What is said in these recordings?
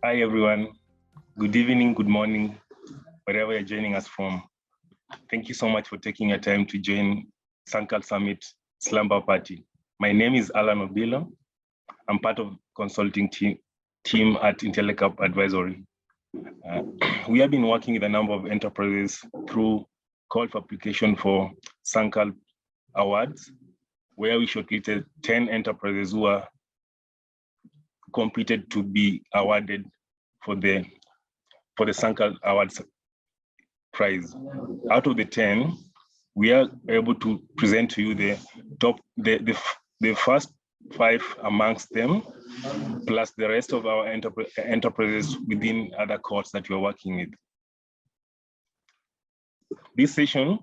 Hi, everyone. Good evening, good morning, wherever you're joining us from. Thank you so much for taking your time to join Sankal Summit Slumber Party. My name is Alan Obilo. I'm part of consulting team at Intellecap Advisory. We have been working with a number of enterprises through call for application for Sankal Awards, where we shortlisted 10 enterprises who are competed to be awarded for the Sankal Awards prize. Out of the 10, we are able to present to you the first 5 amongst them, plus the rest of our enterprises within other courts that we're working with. This session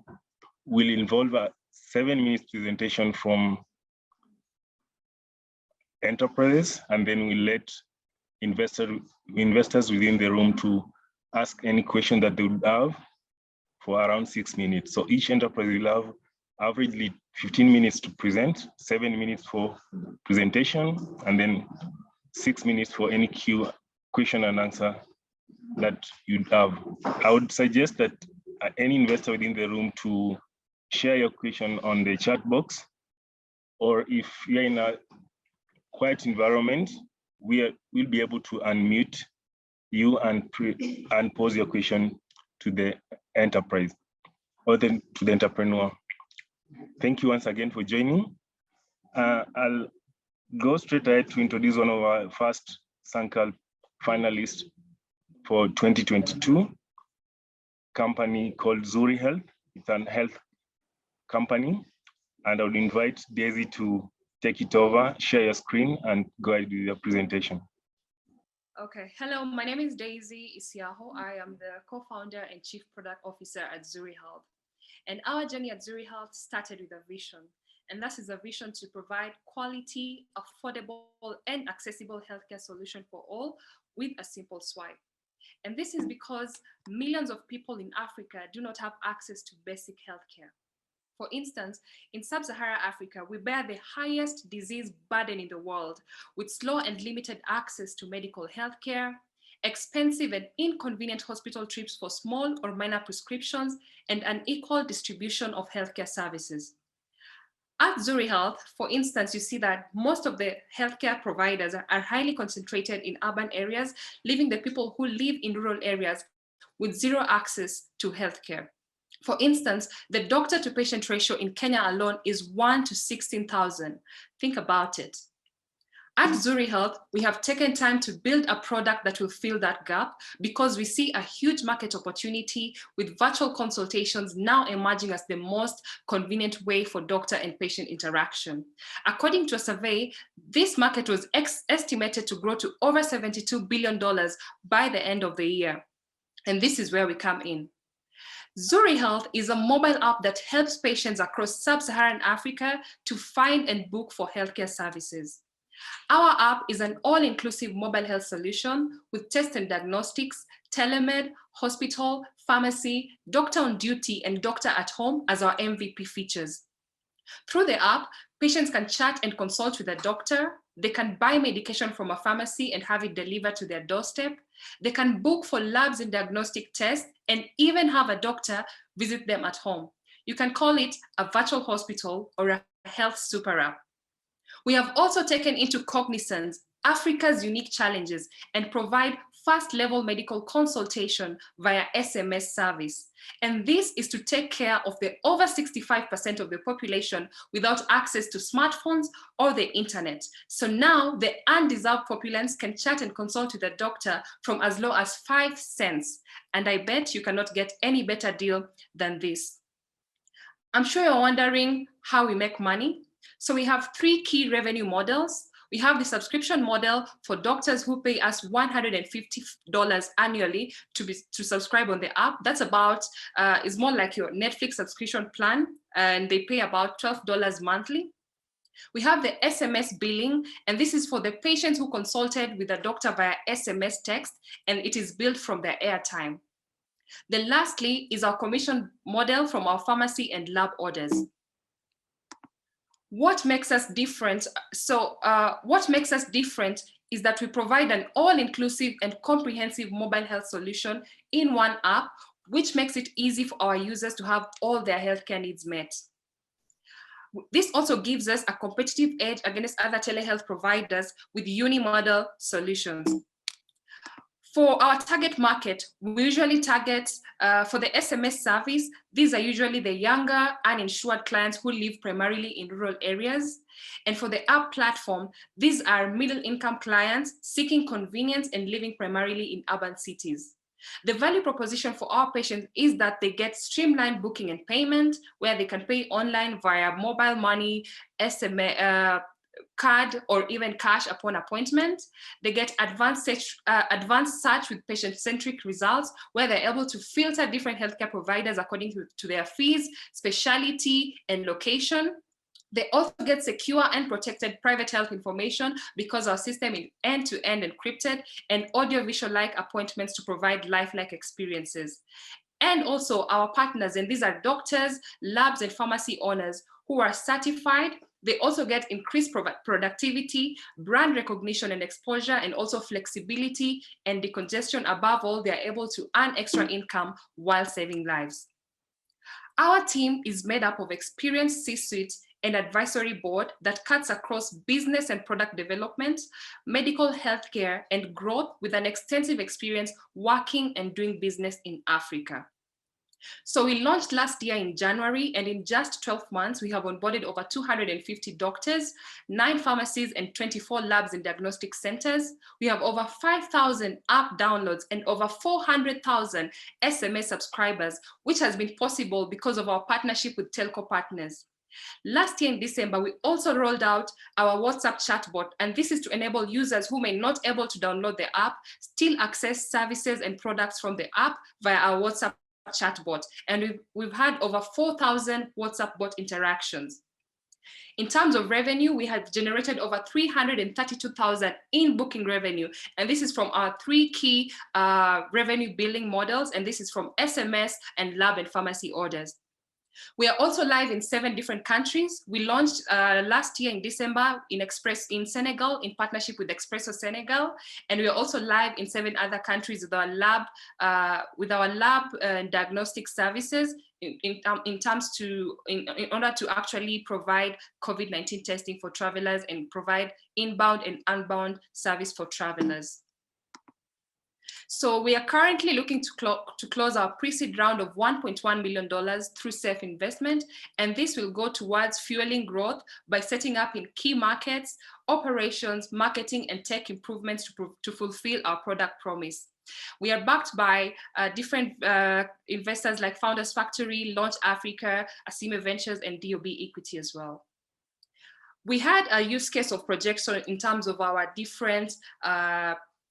will involve a 7-minute presentation from enterprises, and then we'll let investors within the room to ask any question that they would have for around 6 minutes. So each enterprise will have averagely 15 minutes to present, 7 minutes for presentation, and then 6 minutes for any question and answer that you'd have. I would suggest that any investor within the room to share your question on the chat box, or if you're in a quiet environment, we'll be able to unmute you and pose your question to the enterprise or to the entrepreneur. Thank you once again for joining. I'll go straight ahead to introduce one of our first Sankal finalists for 2022, company called Zuri Health. It's a health company, and I would invite Daisy to take it over, share your screen, and go ahead with your presentation. Okay, hello, my name is Daisy Isiaho. I am the co-founder and chief product officer at Zuri Health. And our journey at Zuri Health started with a vision, and that is a vision to provide quality, affordable, and accessible healthcare solution for all with a simple swipe. And this is because millions of people in Africa do not have access to basic healthcare. For instance, in sub-Saharan Africa, we bear the highest disease burden in the world, with slow and limited access to medical healthcare, expensive and inconvenient hospital trips for small or minor prescriptions, and unequal distribution of healthcare services. At Zuri Health, for instance, you see that most of the healthcare providers are highly concentrated in urban areas, leaving the people who live in rural areas with zero access to healthcare. For instance, the doctor-to-patient ratio in Kenya alone is 1 to 16,000. Think about it. At Zuri Health, we have taken time to build a product that will fill that gap because we see a huge market opportunity with virtual consultations now emerging as the most convenient way for doctor and patient interaction. According to a survey, this market was estimated to grow to over $72 billion by the end of the year. And this is where we come in. Zuri Health is a mobile app that helps patients across sub-Saharan Africa to find and book for healthcare services. Our app is an all-inclusive mobile health solution with test and diagnostics, telemed, hospital, pharmacy, doctor on duty, and doctor at home as our MVP features. Through the app, patients can chat and consult with a doctor. They can buy medication from a pharmacy and have it delivered to their doorstep. They can book for labs and diagnostic tests and even have a doctor visit them at home. You can call it a virtual hospital or a health super app. We have also taken into cognizance Africa's unique challenges and provide first-level medical consultation via SMS service. And this is to take care of the over 65% of the population without access to smartphones or the internet. So now the undeserved populace can chat and consult with a doctor from as low as 5 cents. And I bet you cannot get any better deal than this. I'm sure you're wondering how we make money. So we have 3 key revenue models. We have the subscription model for doctors who pay us $150 annually to subscribe on the app. That's about, is more like your Netflix subscription plan, and they pay about $12 monthly. We have the SMS billing, and this is for the patients who consulted with a doctor via SMS text, and it is billed from their airtime. Then lastly is our commission model from our pharmacy and lab orders. What makes us different? What makes us different is that we provide an all-inclusive and comprehensive mobile health solution in one app, which makes it easy for our users to have all their healthcare needs met. This also gives us a competitive edge against other telehealth providers with unimodal solutions. For our target market, we usually target, for the SMS service, these are usually the younger, uninsured clients who live primarily in rural areas. And for the app platform, these are middle-income clients seeking convenience and living primarily in urban cities. The value proposition for our patients is that they get streamlined booking and payment, where they can pay online via mobile money, SMS, card, or even cash upon appointment. They get advanced search with patient-centric results, where they're able to filter different healthcare providers according to their fees, specialty, and location. They also get secure and protected private health information because our system is end-to-end encrypted, and audio-visual-like appointments to provide lifelike experiences. And also our partners, and these are doctors, labs, and pharmacy owners who are certified. They also get increased productivity, brand recognition and exposure, and also flexibility and decongestion. Above all, they're able to earn extra income while saving lives. Our team is made up of experienced C-suite and advisory board that cuts across business and product development, medical healthcare, and growth, with an extensive experience working and doing business in Africa. So we launched last year in January, and in just 12 months, we have onboarded over 250 doctors, 9 pharmacies, and 24 labs and diagnostic centers. We have over 5,000 app downloads and over 400,000 SMS subscribers, which has been possible because of our partnership with telco partners. Last year in December, we also rolled out our WhatsApp chatbot, and this is to enable users who may not be able to download the app still access services and products from the app via our WhatsApp chatbot. And we've had over 4,000 WhatsApp bot interactions. In terms of revenue, we have generated over 332,000 in booking revenue. And this is from our 3 key revenue billing models. And this is from SMS and lab and pharmacy orders. We are also live in 7 different countries. We launched last year in December in Senegal in partnership with Expresso Senegal, and we are also live in 7 other countries with our lab diagnostic services in order to actually provide COVID-19 testing for travelers and provide inbound and outbound service for travelers. So we are currently looking to close our pre-seed round of $1.1 million through safe investment, and this will go towards fueling growth by setting up in key markets, operations, marketing, and tech improvements to fulfill our product promise. We are backed by different investors like Founders Factory, Launch Africa, Asime Ventures, and DOB Equity as well. We had a use case of projection in terms of our different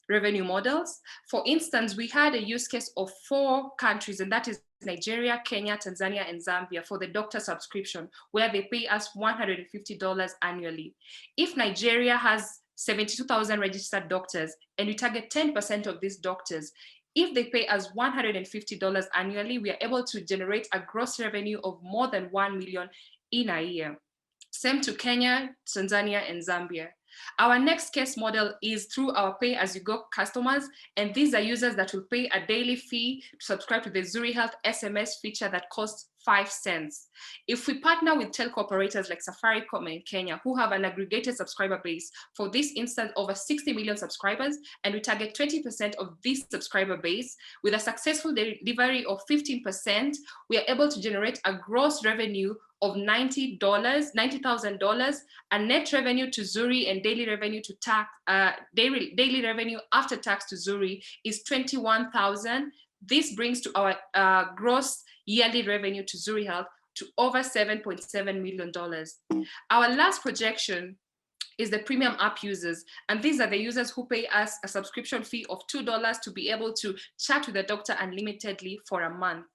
revenue models. For instance, we had a use case of 4 countries, and that is Nigeria, Kenya, Tanzania, and Zambia for the doctor subscription, where they pay us $150 annually. If Nigeria has 72,000 registered doctors, and we target 10% of these doctors, if they pay us $150 annually, we are able to generate a gross revenue of more than 1 million in a year. Same to Kenya, Tanzania, and Zambia. Our next case model is through our pay-as-you-go customers, and these are users that will pay a daily fee to subscribe to the Zuri Health SMS feature that costs 5 cents. If we partner with telco operators like Safaricom in Kenya, who have an aggregated subscriber base, for this instance, over 60 million subscribers, and we target 20% of this subscriber base, with a successful delivery of 15%, we are able to generate a gross revenue of $90,000, and net revenue to Zuri and daily revenue to tax, daily revenue after tax to Zuri is $21,000. This brings to our gross yearly revenue to Zuri Health to over $7.7 million. Our last projection is the premium app users, and these are the users who pay us a subscription fee of $2 to be able to chat with the doctor unlimitedly for a month.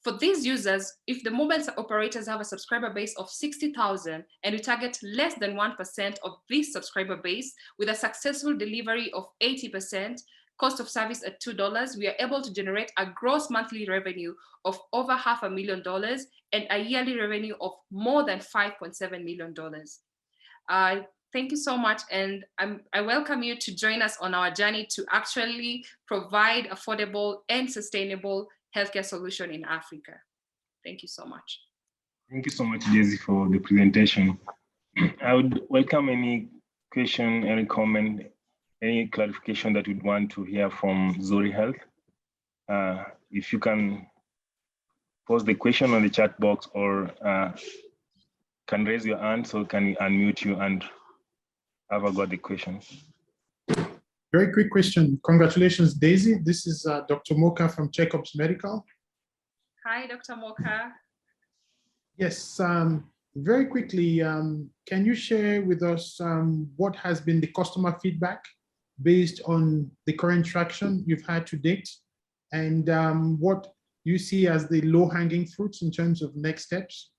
For these users, if the mobile operators have a subscriber base of 60,000 and we target less than 1% of this subscriber base with a successful delivery of 80%, cost of service at $2, we are able to generate a gross monthly revenue of over $500,000 and a yearly revenue of more than $5.7 million. Thank you so much. And I welcome you to join us on our journey to actually provide affordable and sustainable healthcare solution in Africa. Thank you so much. Thank you so much, Daisy, for the presentation. I would welcome any question, any comment, any clarification that you'd want to hear from Zuri Health. If you can post the question on the chat box or can raise your hand so can we unmute you and have a go at the question. Very quick question. Congratulations, Daisy. This is Dr. Moka from Jacobs Medical. Hi, Dr. Moka. Yes, very quickly, can you share with us what has been the customer feedback based on the current traction you've had to date, and what you see as the low-hanging fruits in terms of next steps?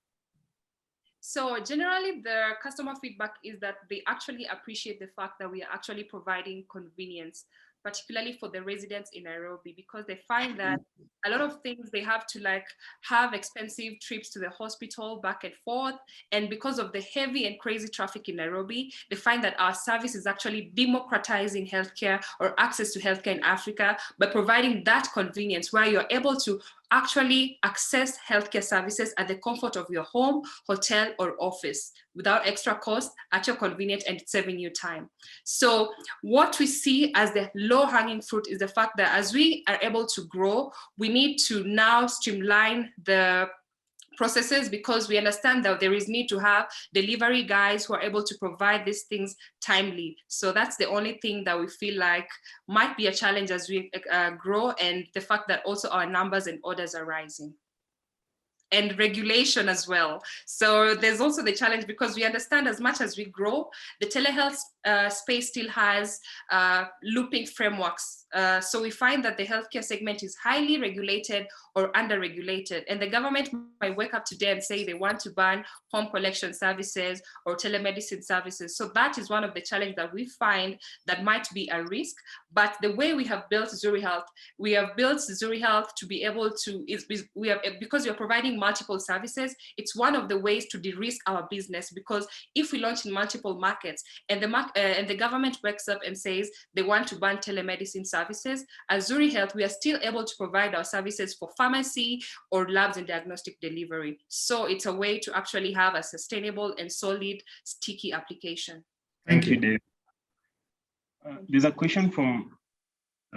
So generally, the customer feedback is that they actually appreciate the fact that we are actually providing convenience, particularly for the residents in Nairobi, because they find that a lot of things they have to like have expensive trips to the hospital back and forth. And because of the heavy and crazy traffic in Nairobi, they find that our service is actually democratizing healthcare or access to healthcare in Africa by providing that convenience where you're able to actually access healthcare services at the comfort of your home, hotel, or office without extra cost, at your convenience, and saving you time. So what we see as the low-hanging fruit is the fact that as we are able to grow, we need to now streamline the processes, because we understand that there is need to have delivery guys who are able to provide these things timely. So that's the only thing that we feel like might be a challenge as we grow, and the fact that also our numbers and orders are rising. And regulation as well. So there's also the challenge, because we understand as much as we grow, the telehealth space still has looping frameworks. So we find that the healthcare segment is highly regulated or under-regulated. And the government might wake up today and say they want to ban home collection services or telemedicine services. So that is one of the challenges that we find that might be a risk. But the way we have built Zuri Health, we have built Zuri Health to be able to, because we are providing multiple services, it's one of the ways to de-risk our business, because if we launch in multiple markets and the government wakes up and says they want to ban telemedicine services, as Zuri Health, we are still able to provide our services for pharmacy or labs and diagnostic delivery. So it's a way to actually have a sustainable and solid, sticky application. Thank you, Dave. There's a question from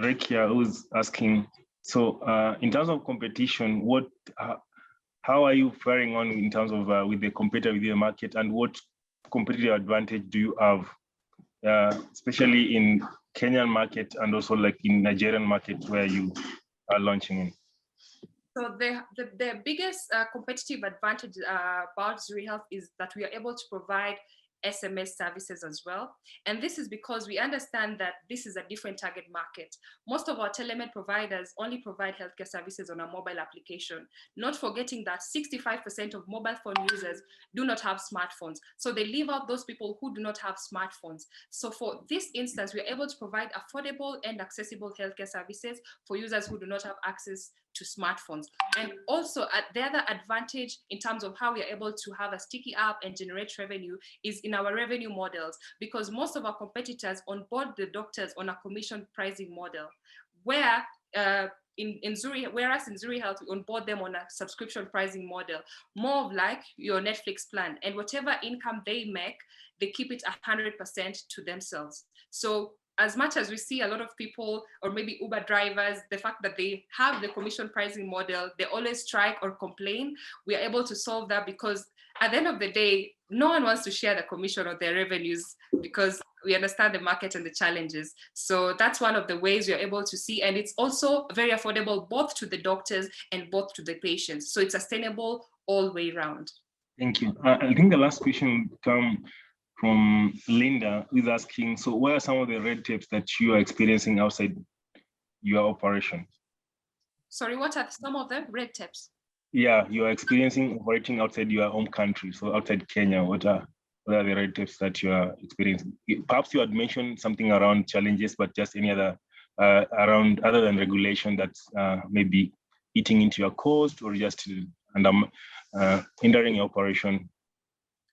Rekia who's asking, so in terms of competition, how are you faring on in terms of with the competitor within the market, and what competitive advantage do you have, especially in Kenyan market and also like in Nigerian market where you are launching in? So the biggest competitive advantage about Zuri Health is that we are able to provide SMS services as well. And this is because we understand that this is a different target market. Most of our telemed providers only provide healthcare services on a mobile application, not forgetting that 65% of mobile phone users do not have smartphones. So they leave out those people who do not have smartphones. So for this instance, we are able to provide affordable and accessible healthcare services for users who do not have access to smartphones. And also the other advantage in terms of how we are able to have a sticky app and generate revenue is in our revenue models, because most of our competitors onboard the doctors on a commission pricing model, where whereas in Zuri Health, we onboard them on a subscription pricing model, more of like your Netflix plan, and whatever income they make, they keep it 100% to themselves. So as much as we see a lot of people, or maybe Uber drivers, the fact that they have the commission pricing model, they always strike or complain, we are able to solve that, because at the end of the day, no one wants to share the commission or their revenues, because we understand the market and the challenges. So that's one of the ways you're able to see, and it's also very affordable both to the doctors and both to the patients. So it's sustainable all the way around. Thank you. I think the last question come from Linda, who's asking, so what are some of the red tapes that you are experiencing outside your operation? Sorry, what are some of the red tapes? Yeah, you are experiencing operating outside your home country, so outside Kenya. What are the red tapes that you are experiencing? Perhaps you had mentioned something around challenges, but just any other around other than regulation that's maybe eating into your cost or just hindering your operation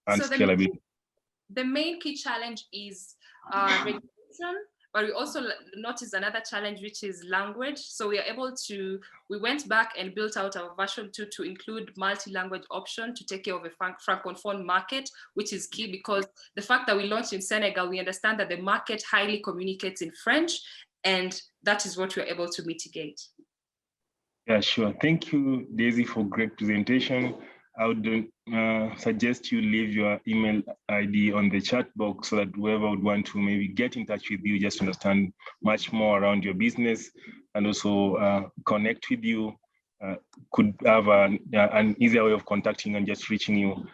and scalability. The main key challenge is regulation, but we also noticed another challenge, which is language. So we went back and built out our version 2 to include multi-language option to take care of a francophone market, which is key because the fact that we launched in Senegal, we understand that the market highly communicates in French, and that is what we're able to mitigate. Yeah, sure. Thank you, Daisy, for great presentation. I would suggest you leave your email ID on the chat box so that whoever would want to maybe get in touch with you just to understand much more around your business and also connect with you could have an easier way of contacting and just reaching you.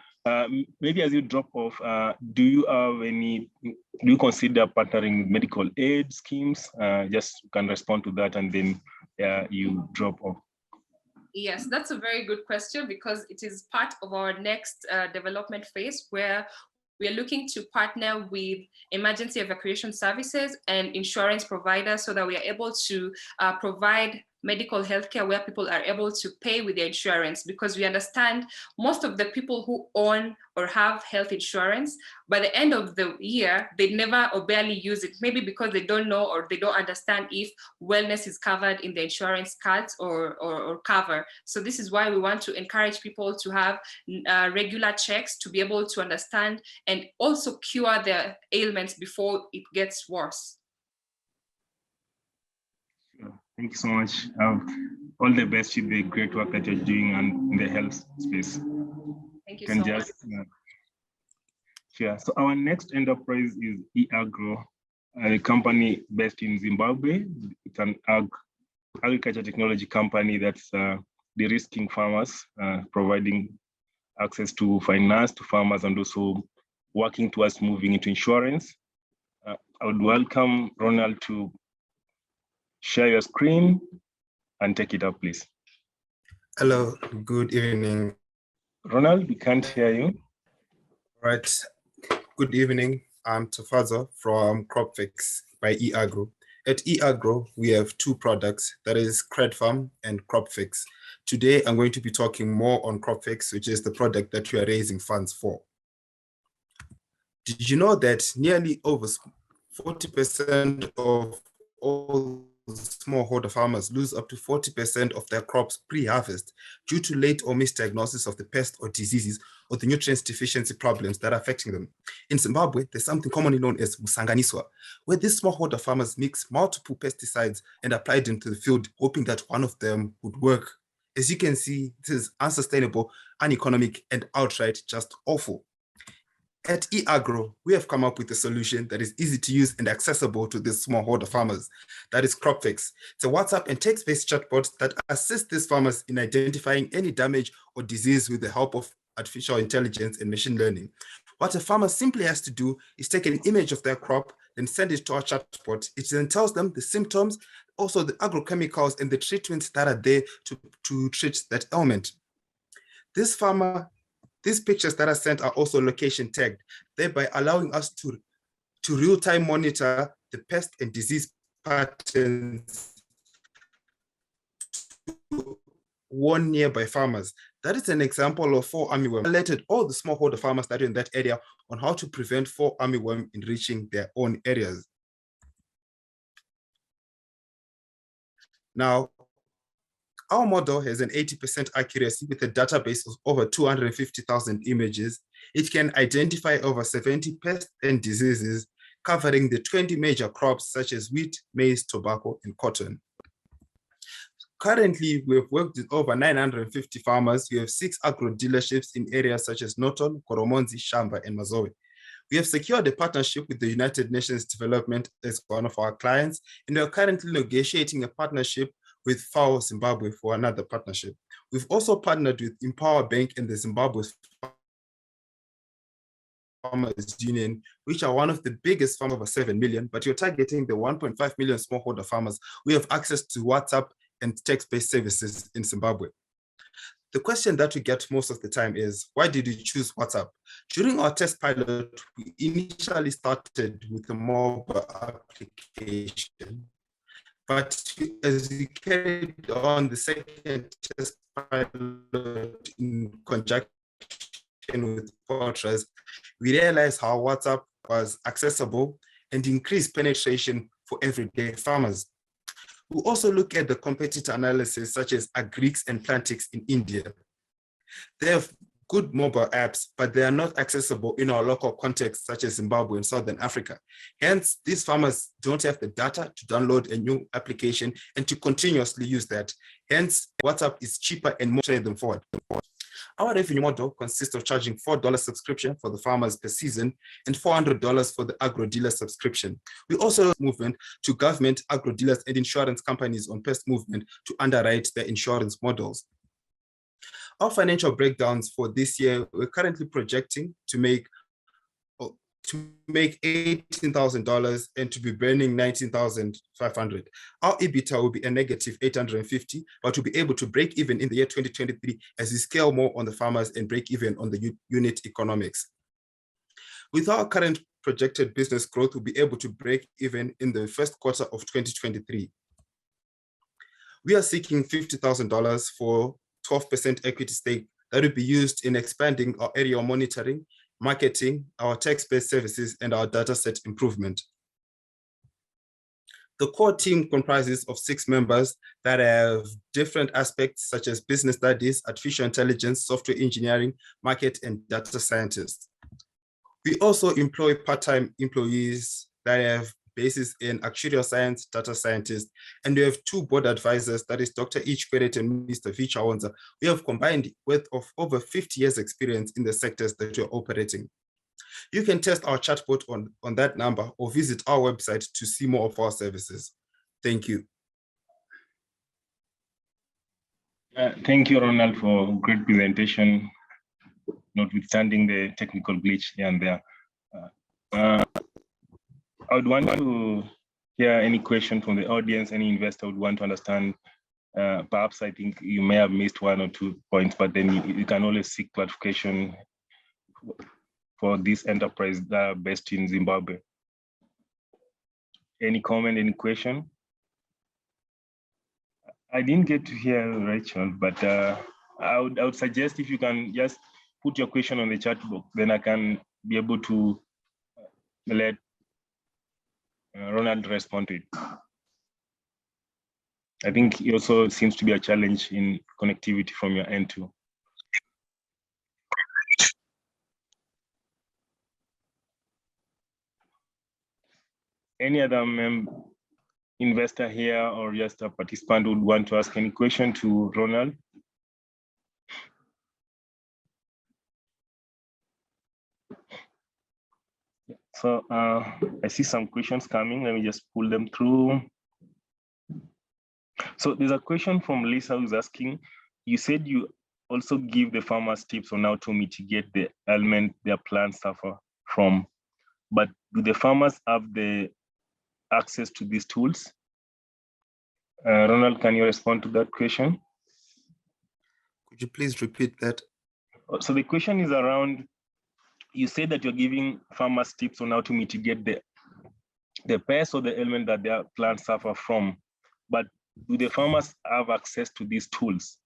Maybe as you drop off, do you consider partnering with medical aid schemes? Just can respond to that and then you drop off. Yes, that's a very good question because it is part of our next development phase where we are looking to partner with emergency evacuation services and insurance providers so that we are able to provide medical healthcare where people are able to pay with their insurance, because we understand most of the people who own or have health insurance, by the end of the year, they never or barely use it, maybe because they don't know or they don't understand if wellness is covered in the insurance cards or cover. So this is why we want to encourage people to have regular checks to be able to understand and also cure their ailments before it gets worse. Thank you so much. All the best with the great work that you're doing in the health space. Thank you so much. Sure. So our next enterprise is eAgro, a company based in Zimbabwe. It's an agriculture technology company that's de-risking farmers, providing access to finance to farmers and also working towards moving into insurance. I would welcome Ronald to share your screen and take it up, please. Hello, good evening. Ronald, we can't hear you. Right, good evening. I'm Tufazo from CropFix by eAgro. At eAgro, we have two products, that is CredFarm and CropFix. Today, I'm going to be talking more on CropFix, which is the product that we are raising funds for. Did you know that nearly over 40% of all smallholder farmers lose up to 40% of their crops pre-harvest due to late or misdiagnosis of the pest or diseases or the nutrients deficiency problems that are affecting them? In Zimbabwe, there's something commonly known as musanganiswa, where these smallholder farmers mix multiple pesticides and apply them to the field, hoping that one of them would work. As you can see, this is unsustainable, uneconomic, and outright just awful. At eAgro, we have come up with a solution that is easy to use and accessible to these smallholder farmers. That is CropFix. It's a WhatsApp and text-based chatbot that assists these farmers in identifying any damage or disease with the help of artificial intelligence and machine learning. What a farmer simply has to do is take an image of their crop, then send it to our chatbot. It then tells them the symptoms, also the agrochemicals and the treatments that are there to treat that ailment. These pictures that are sent are also location tagged, thereby allowing us to real-time monitor the pest and disease patterns to warn nearby farmers. That is an example of fall armyworm. Alerted all the smallholder farmers that are in that area on how to prevent fall armyworm in reaching their own areas. Now, our model has an 80% accuracy with a database of over 250,000 images. It can identify over 70 pests and diseases covering the 20 major crops such as wheat, maize, tobacco, and cotton. Currently, we have worked with over 950 farmers. We have 6 agro dealerships in areas such as Norton, Koromonzi, Shamba, and Mazowe. We have secured a partnership with the United Nations Development as one of our clients, and we are currently negotiating a partnership with FAO Zimbabwe for another partnership. We've also partnered with Empower Bank and the Zimbabwe Farmers Union, which are one of the biggest farmers, over 7 million, but you're targeting the 1.5 million smallholder farmers. We have access to WhatsApp and text-based services in Zimbabwe. The question that we get most of the time is, why did you choose WhatsApp? During our test pilot, we initially started with a mobile application. But as we carried on the second test pilot in conjunction with Portras, we realized how WhatsApp was accessible and increased penetration for everyday farmers. We also look at the competitor analysis such as Agrix and Plantix in India. They have good mobile apps, but they are not accessible in our local context, such as Zimbabwe and Southern Africa. Hence, these farmers don't have the data to download a new application and to continuously use that. Hence, WhatsApp is cheaper and more trade them forward. Our revenue model consists of charging $4 subscription for the farmers per season and $400 for the agro dealer subscription. We also movement to government, agro dealers, and insurance companies on pest movement to underwrite their insurance models. Our financial breakdowns for this year, we're currently projecting to make $18,000 and to be burning $19,500. Our EBITDA will be a negative 850, but we'll be able to break even in the year 2023 as we scale more on the farmers and break even on the unit economics. With our current projected business growth, we'll be able to break even in the first quarter of 2023. We are seeking $50,000 for 12% equity stake that will be used in expanding our area monitoring, marketing, our text-based services, and our data set improvement. The core team comprises of 6 members that have different aspects such as business studies, artificial intelligence, software engineering, market, and data scientists. We also employ part-time employees that have basis in actuarial science, data scientists, and we have 2 board advisors, that is Dr. Ichkweret and Mr. Vichawonza. We have combined with of over 50 years experience in the sectors that we're operating. You can test our chatbot on that number or visit our website to see more of our services. Thank you. Thank you, Ronald, for a great presentation, notwithstanding the technical glitch here and there. I would want to hear any question from the audience, any investor would want to understand. Perhaps I think you may have missed 1 or 2 points, but then you can always seek clarification for this enterprise that are based in Zimbabwe. Any comment, any question? I didn't get to hear Rachel, but I would suggest if you can just put your question on the chat box, then I can be able to let Ronald respond to it. I think it also seems to be a challenge in connectivity from your end too. Any other investor here or just a participant would want to ask any question to Ronald? So I see some questions coming. Let me just pull them through. So there's a question from Lisa who's asking, you said you also give the farmers tips on how to mitigate the ailment their plants suffer from, but do the farmers have the access to these tools? Ronald, can you respond to that question? Could you please repeat that? So the question is around, you say that you're giving farmers tips on how to mitigate the pest or the ailment that their plants suffer from, but do the farmers have access to these tools?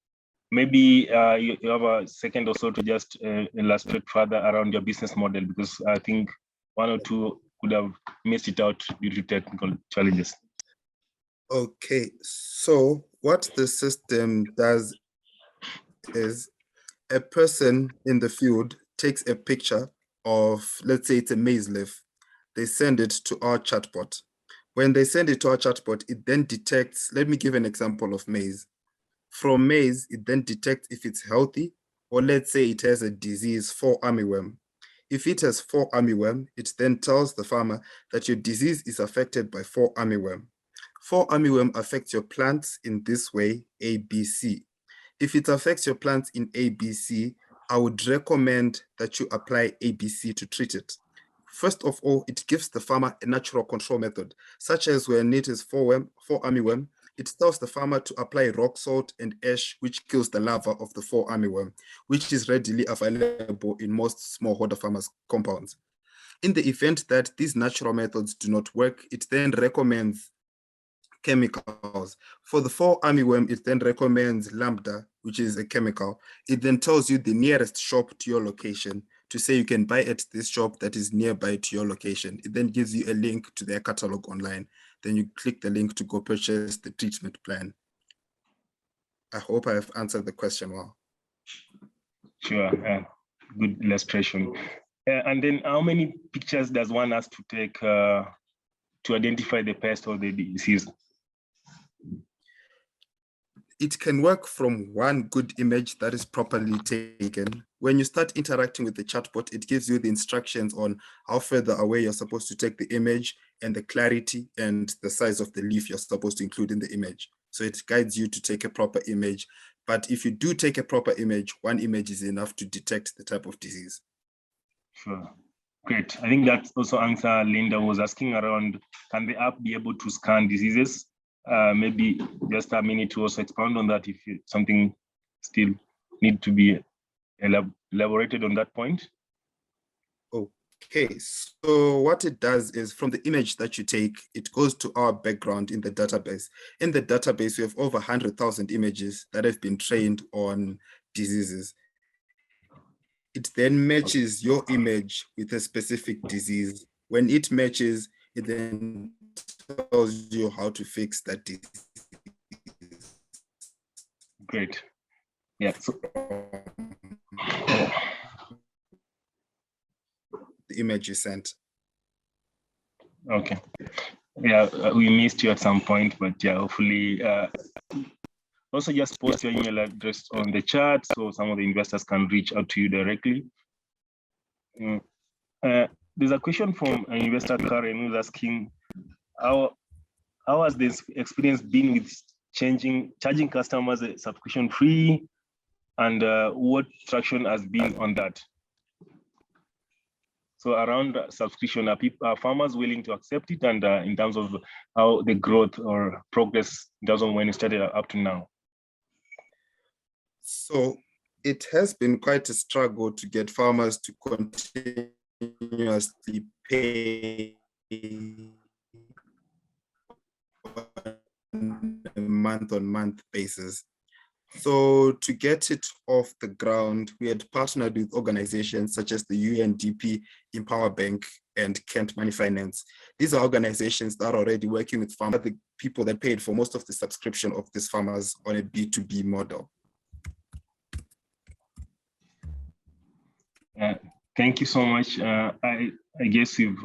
Maybe you have a second or so to just illustrate further around your business model, because I think 1 or 2 could have missed it out due to technical challenges. Okay, so what the system does is a person in the field takes a picture of, let's say it's a maize leaf. They send it to our chatbot. When they send it to our chatbot, it then detects, let me give an example of maize. From maize, it then detects if it's healthy, or let's say it has a disease, fall armyworm. If it has fall armyworm, it then tells the farmer that your disease is affected by fall armyworm. Fall armyworm affects your plants in this way, A, B, C. If it affects your plants in A, B, C, I would recommend that you apply ABC to treat it. First of all, it gives the farmer a natural control method, such as when it is fall armyworm, it tells the farmer to apply rock salt and ash, which kills the larva of the fall armyworm, which is readily available in most smallholder farmers' compounds. In the event that these natural methods do not work, it then recommends chemicals. For the fall armyworm, it then recommends lambda, which is a chemical. It then tells you the nearest shop to your location to say you can buy at this shop that is nearby to your location. It then gives you a link to their catalog online. Then you click the link to go purchase the treatment plan. I hope I have answered the question well. Sure, good illustration. And then how many pictures does one have to take to identify the pest or the disease? It can work from one good image that is properly taken. When you start interacting with the chatbot, it gives you the instructions on how further away you're supposed to take the image and the clarity and the size of the leaf you're supposed to include in the image. So it guides you to take a proper image. But if you do take a proper image, one image is enough to detect the type of disease. Sure, great. I think that's also answer Linda was asking around, can the app be able to scan diseases? Maybe just a minute to also expound on that if something still need to be elaborated on that point. Okay, so what it does is from the image that you take, it goes to our background in the database. In the database, we have over 100,000 images that have been trained on diseases. It then matches your image with a specific disease. When it matches, it then tells you how to fix that disease. Great. Yeah. So, the image you sent. Okay. Yeah, we missed you at some point, but yeah, hopefully. Also, just post your email address on the chat so some of the investors can reach out to you directly. There's a question from an investor, Karen, who's asking, how has this experience been with charging customers a subscription free, and what traction has been on that? So around subscription, are farmers willing to accept it, and in terms of how the growth or progress in terms of when it started up to now? So it has been quite a struggle to get farmers to continuously pay on a month-on-month basis. So to get it off the ground, we had partnered with organizations such as the UNDP, Empower Bank, and Kent Money Finance. These are organizations that are already working with farmers, the people that paid for most of the subscription of these farmers on a B2B model. Thank you so much. I guess you've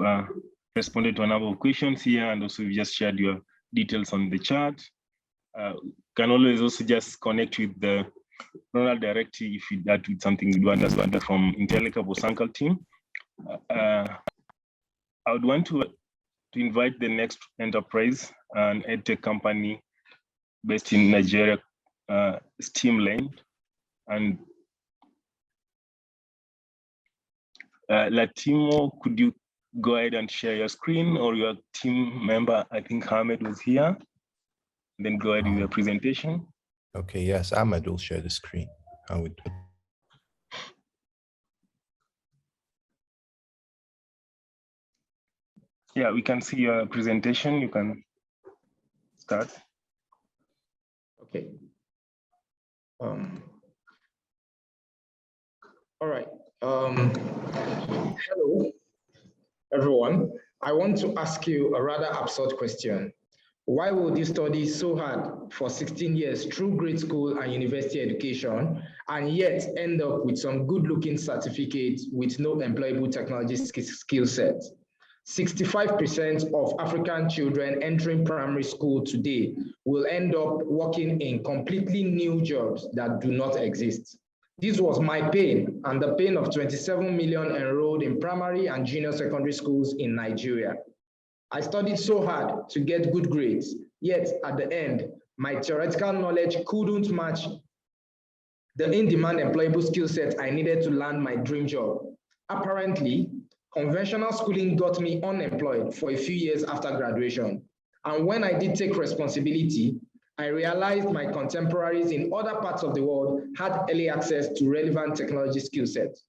responded to a number of questions here, and also you've just shared your details on the chat. Can always also just connect with the Ronald directly if that with something you want us from Intellica or Sankal team. I would want to invite the next enterprise, an edtech company based in Nigeria, Steamlane, and Latimo, could you go ahead and share your screen, or your team member? I think Ahmed was here. Then go ahead with your presentation. Okay, yes, Ahmed will share the screen. I would. Yeah, we can see your presentation. You can start. Okay. All right. Hello, everyone. I want to ask you a rather absurd question. Why would you study so hard for 16 years through grade school and university education and yet end up with some good-looking certificate with no employable technology skill set? 65% of African children entering primary school today will end up working in completely new jobs that do not exist. This was my pain and the pain of 27 million enrolled in primary and junior secondary schools in Nigeria. I studied so hard to get good grades, yet at the end, my theoretical knowledge couldn't match the in-demand employable skill set I needed to land my dream job. Apparently, conventional schooling got me unemployed for a few years after graduation. And when I did take responsibility, I realized my contemporaries in other parts of the world had early access to relevant technology skill sets.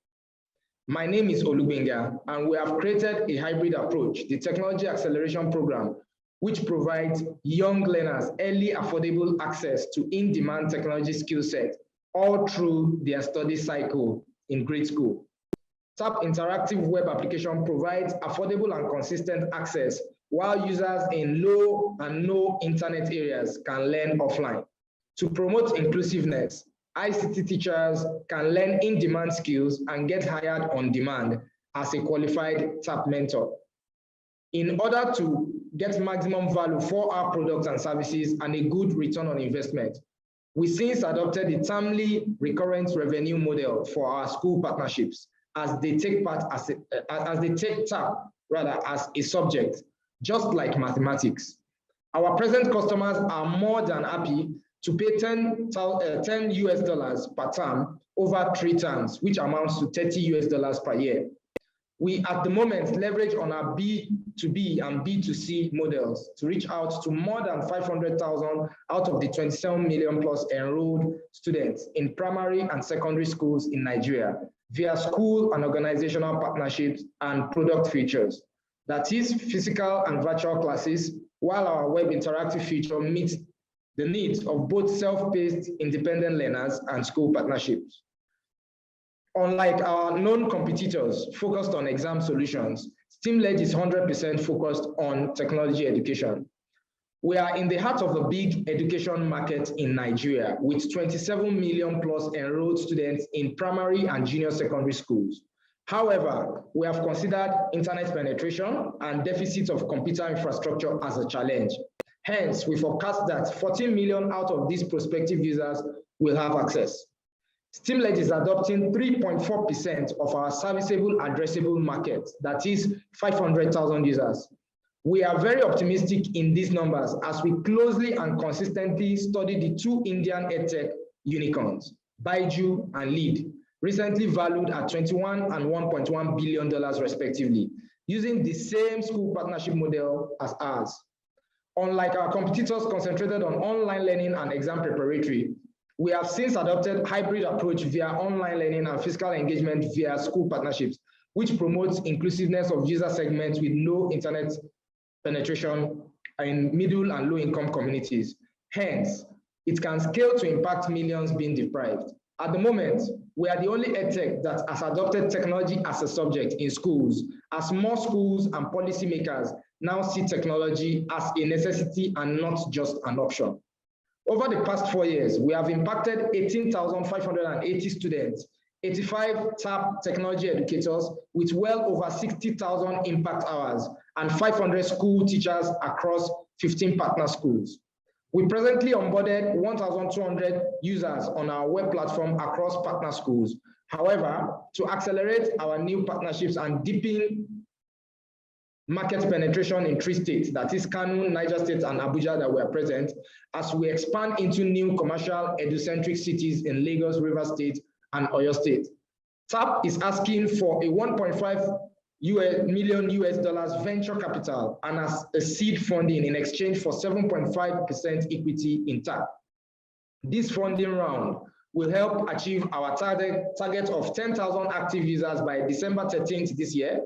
My name is Olubenga, and we have created a hybrid approach, the Technology Acceleration Program, which provides young learners early affordable access to in-demand technology skill set all through their study cycle in grade school. TAP Interactive Web Application provides affordable and consistent access while users in low and no internet areas can learn offline. To promote inclusiveness, ICT teachers can learn in-demand skills and get hired on demand as a qualified TAP mentor. In order to get maximum value for our products and services and a good return on investment, we since adopted the timely recurrent revenue model for our school partnerships as they take part as they take TAP rather as a subject, just like mathematics. Our present customers are more than happy to pay $10 US per term over 3 terms, which amounts to $30 US per year. We, at the moment, leverage on our B2B and B2C models to reach out to more than 500,000 out of the 27 million plus enrolled students in primary and secondary schools in Nigeria via school and organizational partnerships and product features. That is physical and virtual classes, while our web interactive feature meets the needs of both self-paced independent learners and school partnerships. Unlike our known competitors focused on exam solutions, STEAMLedge is 100% focused on technology education. We are in the heart of the big education market in Nigeria with 27 million plus enrolled students in primary and junior secondary schools. However, we have considered internet penetration and deficits of computer infrastructure as a challenge. Hence, we forecast that 14 million out of these prospective users will have access. STEAMLedge is adopting 3.4% of our serviceable addressable market, that is 500,000 users. We are very optimistic in these numbers as we closely and consistently study the 2 Indian edtech unicorns, Baiju and Lead, recently valued at $21 and $1.1 billion respectively, using the same school partnership model as ours. Unlike our competitors concentrated on online learning and exam preparatory, we have since adopted hybrid approach via online learning and physical engagement via school partnerships, which promotes inclusiveness of user segments with no internet penetration in middle and low income communities. Hence, it can scale to impact millions being deprived. At the moment, we are the only edtech that has adopted technology as a subject in schools, as more schools and policymakers now see technology as a necessity and not just an option. Over the past 4 years, we have impacted 18,580 students, 85 TAP technology educators with well over 60,000 impact hours, and 500 school teachers across 15 partner schools. We presently onboarded 1,200 users on our web platform across partner schools. However, to accelerate our new partnerships and deepen market penetration in 3 states, that is Kano, Niger State, and Abuja, that we are present, as we expand into new commercial edu-centric cities in Lagos, Rivers State, and Oyo State. TAP is asking for a $1.5 million US venture capital and as a seed funding in exchange for 7.5% equity in TAP. This funding round will help achieve our target of 10,000 active users by December 13th this year,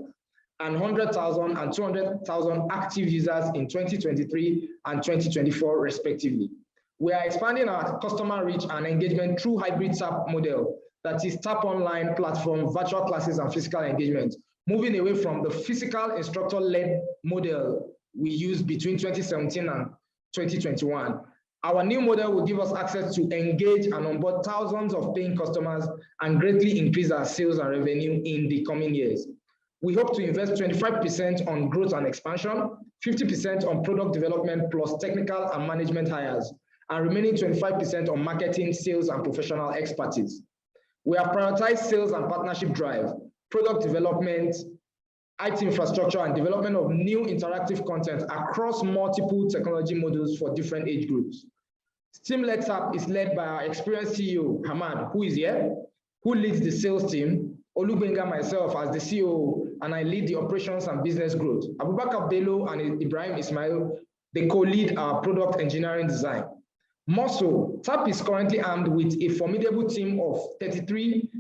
and 100,000 and 200,000 active users in 2023 and 2024 respectively. We are expanding our customer reach and engagement through hybrid TAP model, that is TAP online platform, virtual classes, and physical engagement, moving away from the physical instructor-led model we used between 2017 and 2021. Our new model will give us access to engage and onboard thousands of paying customers and greatly increase our sales and revenue in the coming years. We hope to invest 25% on growth and expansion, 50% on product development plus technical and management hires, and remaining 25% on marketing, sales, and professional expertise. We have prioritized sales and partnership drive, product development, IT infrastructure, and development of new interactive content across multiple technology modules for different age groups. STEAMLedge TAP is led by our experienced CEO, Hamad, who is here, who leads the sales team, Olubenga, myself as the CEO, and I lead the operations and business growth. Abubakar Bello and Ibrahim Ismail, they co-lead our product engineering design. More so, TAP is currently armed with a formidable team of 33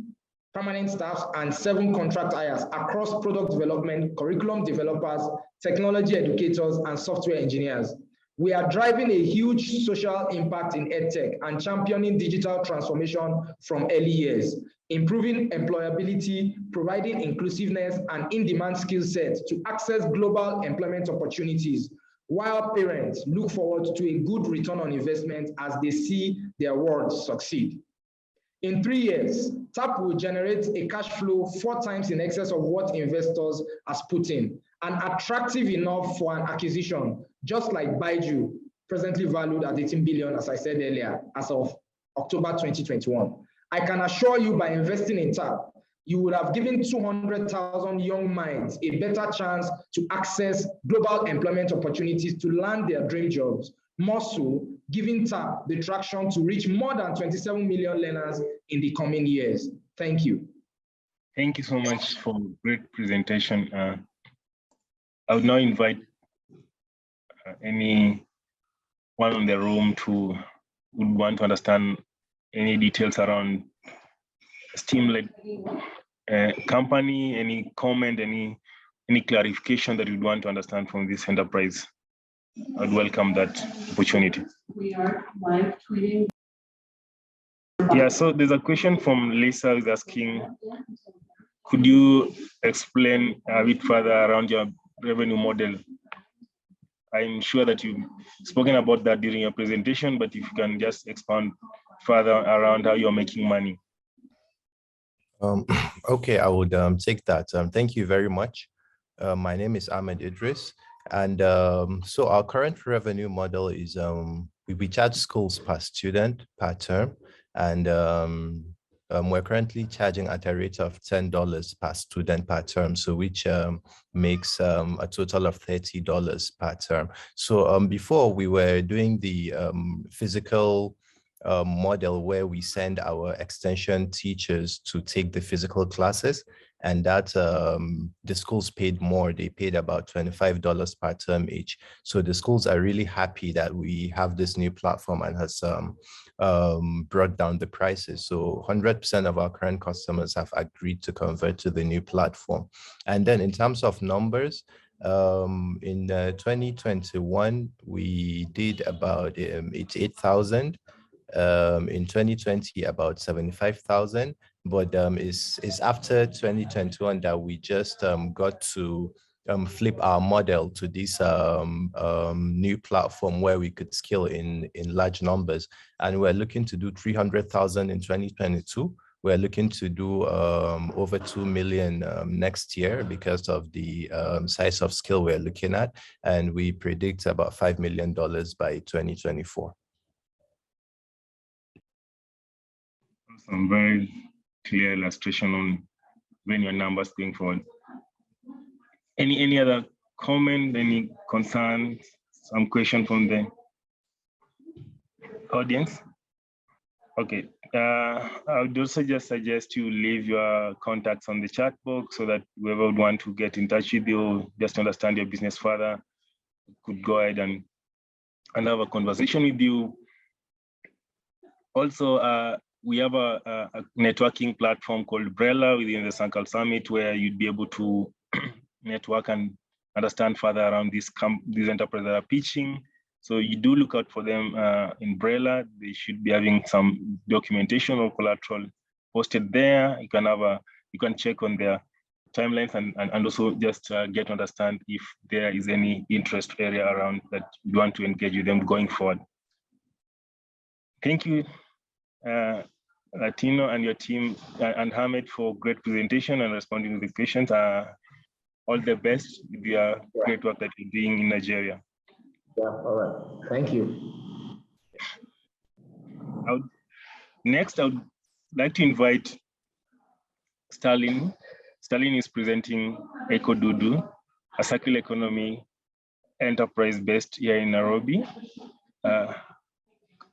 permanent staff, and 7 contract hires across product development, curriculum developers, technology educators, and software engineers. We are driving a huge social impact in EdTech and championing digital transformation from early years, improving employability, providing inclusiveness and in-demand skill sets to access global employment opportunities, while parents look forward to a good return on investment as they see their world succeed. In 3 years, TAP will generate a cash flow 4 times in excess of what investors has put in, and attractive enough for an acquisition, just like Baiju, presently valued at 18 billion, as I said earlier, as of October 2021. I can assure you, by investing in TAP, you would have given 200,000 young minds a better chance to access global employment opportunities to land their dream jobs, more so, giving TAP the traction to reach more than 27 million learners in the coming years. Thank you. Thank you so much for great presentation. I would now invite anyone in the room to would want to understand any details around STEAM-led company, any comment, any clarification that you'd want to understand from this enterprise. I'd welcome that opportunity. We are live tweeting. Yeah, so there's a question from Lisa who's asking, could you explain a bit further around your revenue model? I'm sure that you've spoken about that during your presentation, but if you can just expand further around how you're making money. Okay, I would take that. Thank you very much. My name is Ahmed Idris. And so our current revenue model is we charge schools per student per term. And we're currently charging at a rate of $10 per student per term, so which makes a total of $30 per term. So before we were doing the physical model where we send our extension teachers to take the physical classes, and that the schools paid more. They paid about $25 per term each. So the schools are really happy that we have this new platform and has brought down the prices. So 100% of our current customers have agreed to convert to the new platform. And then in terms of numbers, in 2021, we did about 88,000. In 2020, about 75,000. But it's after 2021 that we just got to flip our model to this new platform where we could scale in large numbers. And we're looking to do 300,000 in 2022. We're looking to do over 2 million next year because of the size of scale we're looking at. And we predict about $5 million by 2024. Some very clear illustration on when your numbers going forward. Any other comment, any concerns, some question from the audience? Okay, I would also just suggest you leave your contacts on the chat box so that whoever would want to get in touch with you, just to understand your business further, could go ahead and have a conversation with you. Also, we have a networking platform called Brella within the Sankal Summit, where you'd be able to network and understand further around these enterprises that are pitching. So you do look out for them in Brella. They should be having some documentation or collateral posted there. You can check on their timelines and also just get to understand if there is any interest area around that you want to engage with them going forward. Thank you. Latino and your team and Hamid for great presentation and responding to the questions. All the best with your great work that you're doing in Nigeria. Yeah, all right. Thank you. Next, I would like to invite Stalin. Stalin is presenting EcoDudu, a circular economy enterprise based here in Nairobi.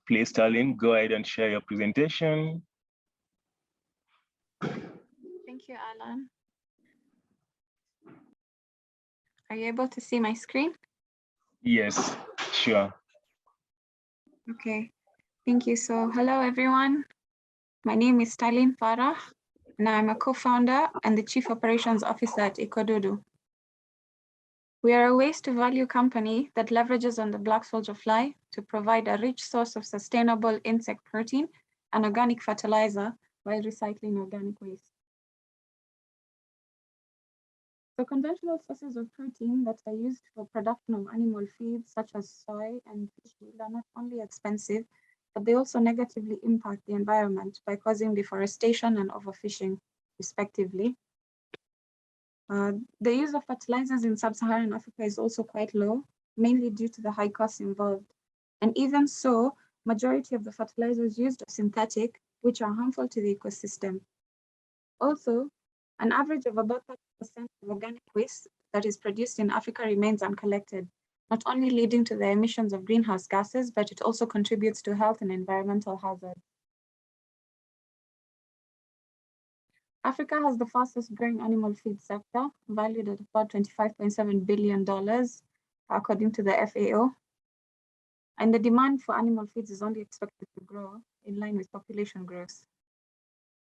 Please, Stalin, go ahead and share your presentation. Thank you, Alan. Are you able to see my screen? Yes, sure. Okay, thank you. So hello, everyone. My name is Stalin Farah. and I'm a co-founder and the Chief Operations Officer at Ikodudu. We are a waste-to-value company that leverages on the black soldier fly to provide a rich source of sustainable insect protein and organic fertilizer while recycling organic waste. So conventional sources of protein that are used for production of animal feeds, such as soy and fish meal, are not only expensive, but they also negatively impact the environment by causing deforestation and overfishing, respectively. The use of fertilizers in sub-Saharan Africa is also quite low, mainly due to the high costs involved. And even so, majority of the fertilizers used are synthetic, which are harmful to the ecosystem. Also, an average of about 30% of organic waste that is produced in Africa remains uncollected, not only leading to the emissions of greenhouse gases, but it also contributes to health and environmental hazards. Africa has the fastest growing animal feed sector, valued at about $25.7 billion, according to the FAO. And the demand for animal feeds is only expected to grow in line with population growth.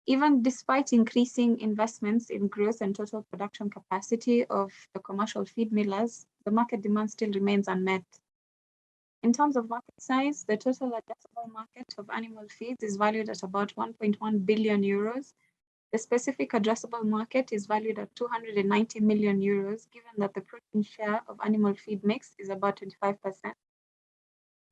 Even despite increasing investments in growth and total production capacity of the commercial feed millers, the market demand still remains unmet. In terms of market size, the total addressable market of animal feeds is valued at about 1.1 billion euros. The specific addressable market is valued at 290 million euros, given that the protein share of animal feed mix is about 25%.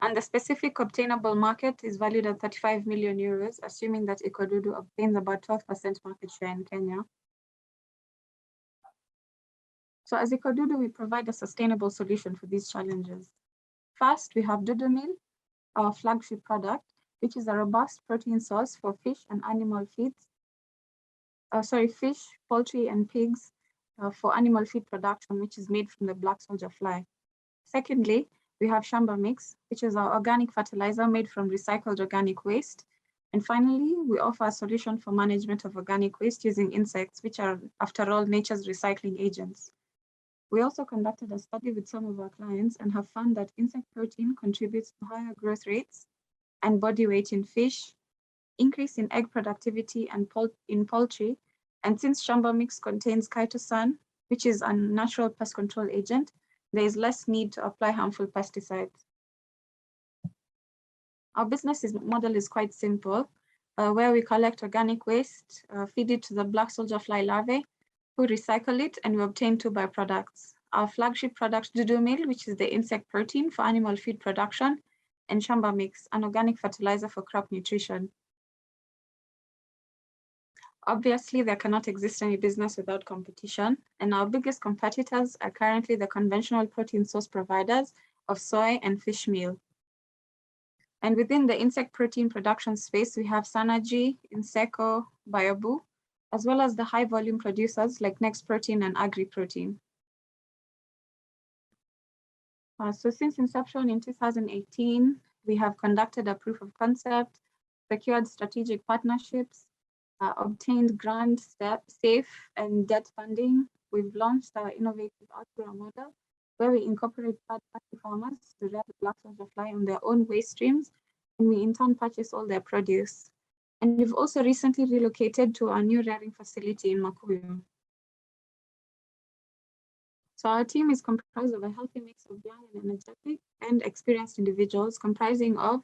And the specific obtainable market is valued at 35 million euros, assuming that Ikodudu obtains about 12% market share in Kenya. So as Ikodudu, we provide a sustainable solution for these challenges. First, we have Dudu Meal, our flagship product, which is a robust protein source for fish and animal feeds. Fish, poultry, and pigs for animal feed production, which is made from the black soldier fly. Secondly, we have Slumber Mix, which is our organic fertilizer made from recycled organic waste. And finally, we offer a solution for management of organic waste using insects, which are, after all, nature's recycling agents. We also conducted a study with some of our clients and have found that insect protein contributes to higher growth rates and body weight in fish, increase in egg productivity and in poultry. And since Slumber Mix contains chitosan, which is a natural pest control agent, there is less need to apply harmful pesticides. Our business model is quite simple, where we collect organic waste, feed it to the black soldier fly larvae, who recycle it, and we obtain two byproducts. Our flagship product, Dudu Meal, which is the insect protein for animal feed production, and Slumber Mix, an organic fertilizer for crop nutrition. Obviously, there cannot exist any business without competition, and our biggest competitors are currently the conventional protein source providers of soy and fish meal. And within the insect protein production space, we have Sanergy, Inseco, Biobu, as well as the high volume producers like Next Protein and Agri Protein. So since inception in 2018, we have conducted a proof of concept, secured strategic partnerships, obtained grant, safe, and debt funding. We've launched our innovative outgrow model, where we incorporate third-party farmers to rear the black soldier fly on their own waste streams, and we in turn purchase all their produce. And we've also recently relocated to our new rearing facility in Makuyu. So our team is comprised of a healthy mix of young and energetic and experienced individuals, comprising of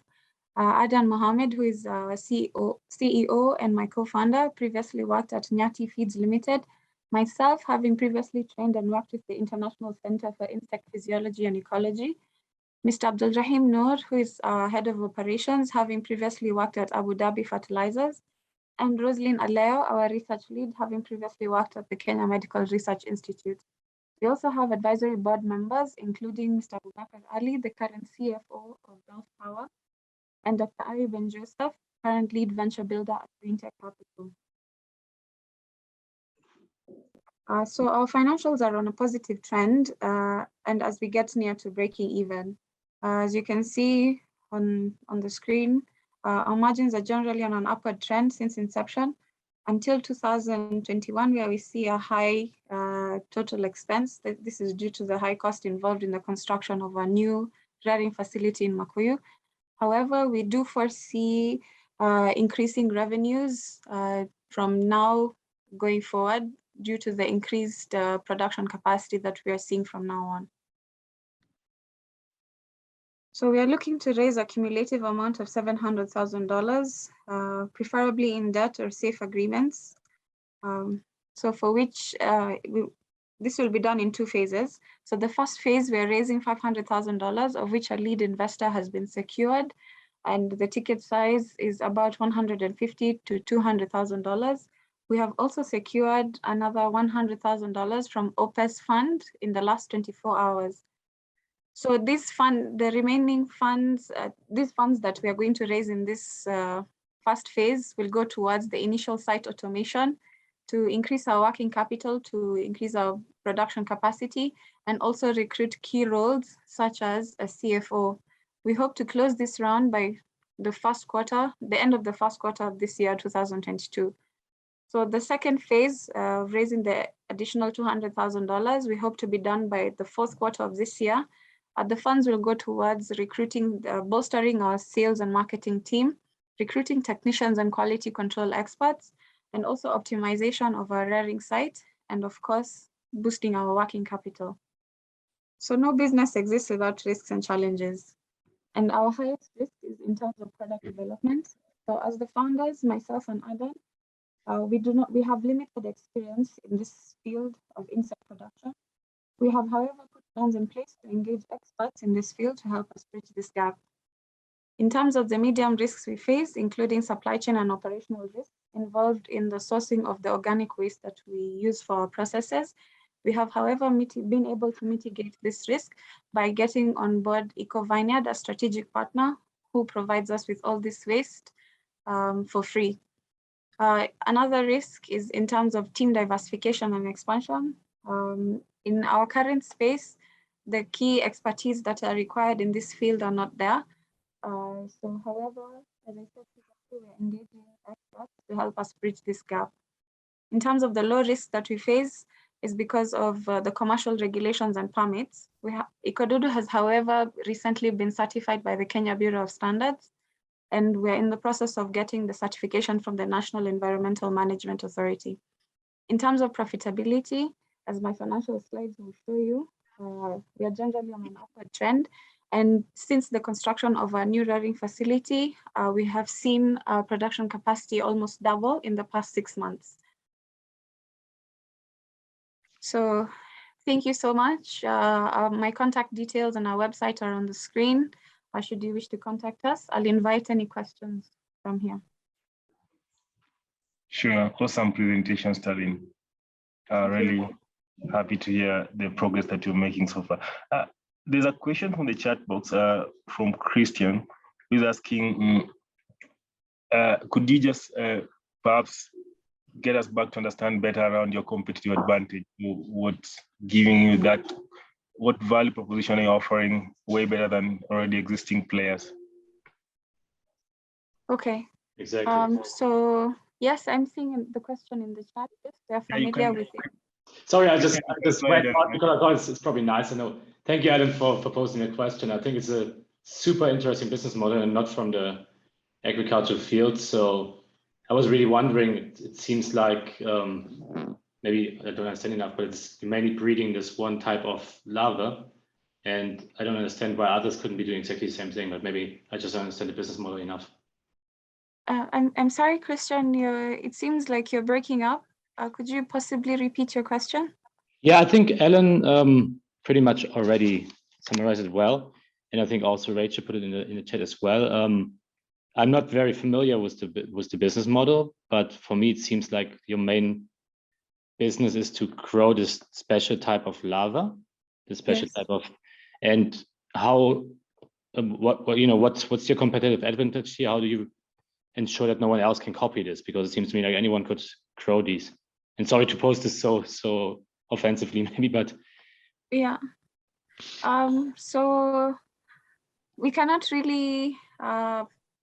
Adan Mohammed, who is CEO and my co-founder, previously worked at Nyati Feeds Limited. Myself, having previously trained and worked with the International Center for Insect Physiology and Ecology. Mr. Abdul Rahim Noor, who is head of operations, having previously worked at Abu Dhabi Fertilizers. And Roslyn Aleo, our research lead, having previously worked at the Kenya Medical Research Institute. We also have advisory board members, including Mr. Abubakar Ali, the current CFO of Gulf Power, and Dr. Ari Ben Joseph, current lead venture builder at Green Tech Capital. So our financials are on a positive trend, and as we get near to breaking even, as you can see on the screen, our margins are generally on an upward trend since inception until 2021, where we see a high total expense. This is due to the high cost involved in the construction of a new rearing facility in Makuyu. However, we do foresee increasing revenues from now going forward due to the increased production capacity that we are seeing from now on. So we are looking to raise a cumulative amount of $700,000, preferably in debt or safe agreements. So for which this will be done in 2 phases. So the first phase, we are raising $500,000, of which a lead investor has been secured, and the ticket size is about $150,000 to $200,000. We have also secured another $100,000 from OPES fund in the last 24 hours. So this fund, the remaining funds, these funds that we are going to raise in this first phase will go towards the initial site automation to increase our working capital, to increase our production capacity, and also recruit key roles such as a CFO. We hope to close this round by the end of the first quarter of this year, 2022. So the second phase, raising the additional $200,000, we hope to be done by the 4th quarter of this year. The funds will go towards recruiting, bolstering our sales and marketing team, recruiting technicians and quality control experts, and also optimization of our rearing site, and of course, boosting our working capital. So no business exists without risks and challenges. And our highest risk is in terms of product development. So as the founders, myself and Adam, we have limited experience in this field of insect production. We have, however, put plans in place to engage experts in this field to help us bridge this gap. In terms of the medium risks we face, including supply chain and operational risks involved in the sourcing of the organic waste that we use for our processes, we have, however, been able to mitigate this risk by getting on board EcoVineyard, a strategic partner who provides us with all this waste for free. Another risk is in terms of team diversification and expansion. In our current space, the key expertise that are required in this field are not there. So however, as I said, we're engaging experts to help us bridge this gap. In terms of the low risk that we face is because of the commercial regulations and permits. Ecodudu has, however, recently been certified by the Kenya Bureau of Standards, and we're in the process of getting the certification from the National Environmental Management Authority. In terms of profitability, as my financial slides will show you, we are generally on an upward trend. And since the construction of our new rearing facility, we have seen our production capacity almost double in the past 6 months. So thank you so much. My contact details on our website are on the screen. Should you wish to contact us, I'll invite any questions from here. Sure, awesome presentation, Stalin. Really happy to hear the progress that you're making so far. There's a question from the chat box from Christian, who's asking, could you just perhaps get us back to understand better around your competitive advantage? What's giving you that? What value proposition are you offering way better than already existing players? Okay. Exactly. So yes, I'm seeing the question in the chat. If they're familiar with it. Sorry, I just went on because I thought it's probably nice to know. Thank you, Adam, for posing a question. I think it's a super interesting business model and not from the agricultural field. So I was really wondering, it seems like maybe I don't understand enough, but it's mainly breeding this one type of larva. And I don't understand why others couldn't be doing exactly the same thing, but maybe I just don't understand the business model enough. I'm sorry, Christian, it seems like you're breaking up. Could you possibly repeat your question? Yeah, I think Ellen pretty much already summarized it well. And I think also Rachel put it in the chat as well. I'm not very familiar with the business model, but for me, it seems like your main business is to grow this special type of larva, this special type of, and how, what's your competitive advantage here? How do you ensure that no one else can copy this? Because it seems to me like anyone could grow these. And sorry to pose this so offensively, maybe, but yeah. So we cannot really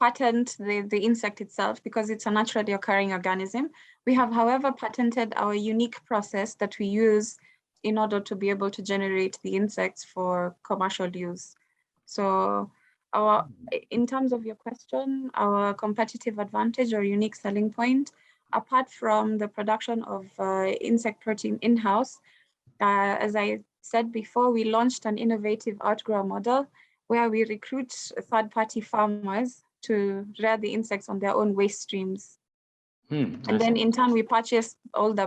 patent the insect itself because it's a naturally occurring organism. We have, however, patented our unique process that we use in order to be able to generate the insects for commercial use. So in terms of your question, our competitive advantage or unique selling point, apart from the production of insect protein in-house, as I said before, we launched an innovative outgrower model where we recruit third-party farmers to rear the insects on their own waste streams. And then in turn, we purchase all the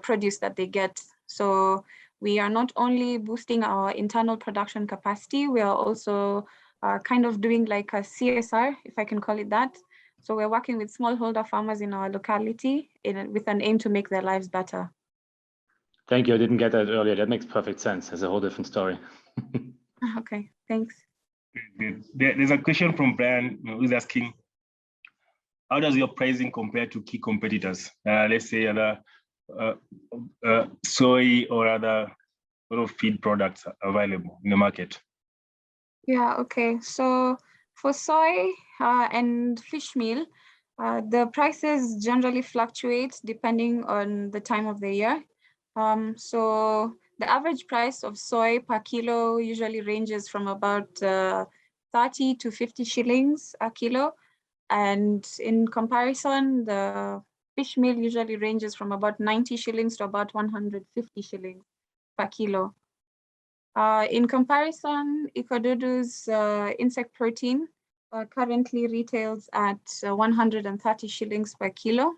produce that they get. So we are not only boosting our internal production capacity, we are also kind of doing like a CSR, if I can call it that. So we're working with smallholder farmers in our locality with an aim to make their lives better. Thank you. I didn't get that earlier. That makes perfect sense. It's a whole different story. Okay, thanks. There's a question from Brian who's asking, how does your pricing compare to key competitors? Let's say other soy or other sort of feed products available in the market? Yeah, okay. So for soy and fish meal, the prices generally fluctuate depending on the time of the year. So the average price of soy per kilo usually ranges from about 30 to 50 shillings a kilo. And in comparison, the fish meal usually ranges from about 90 shillings to about 150 shillings per kilo. In comparison, Ikodudu's insect protein currently retails at 130 shillings per kilo,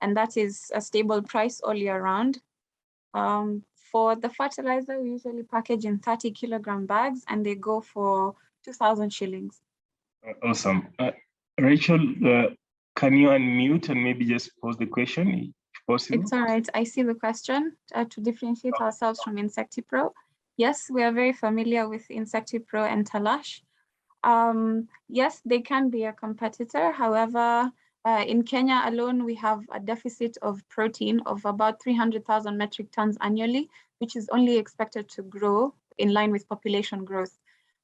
and that is a stable price all year round. For the fertilizer, we usually package in 30 kilogram bags, and they go for 2,000 shillings. Awesome. Rachel, can you unmute and maybe just pose the question, if possible? It's all right. I see the question. To differentiate ourselves from InsectiPro. Yes, we are very familiar with InsectiPro and Talash. Yes, they can be a competitor. However, in Kenya alone, we have a deficit of protein of about 300,000 metric tons annually, which is only expected to grow in line with population growth.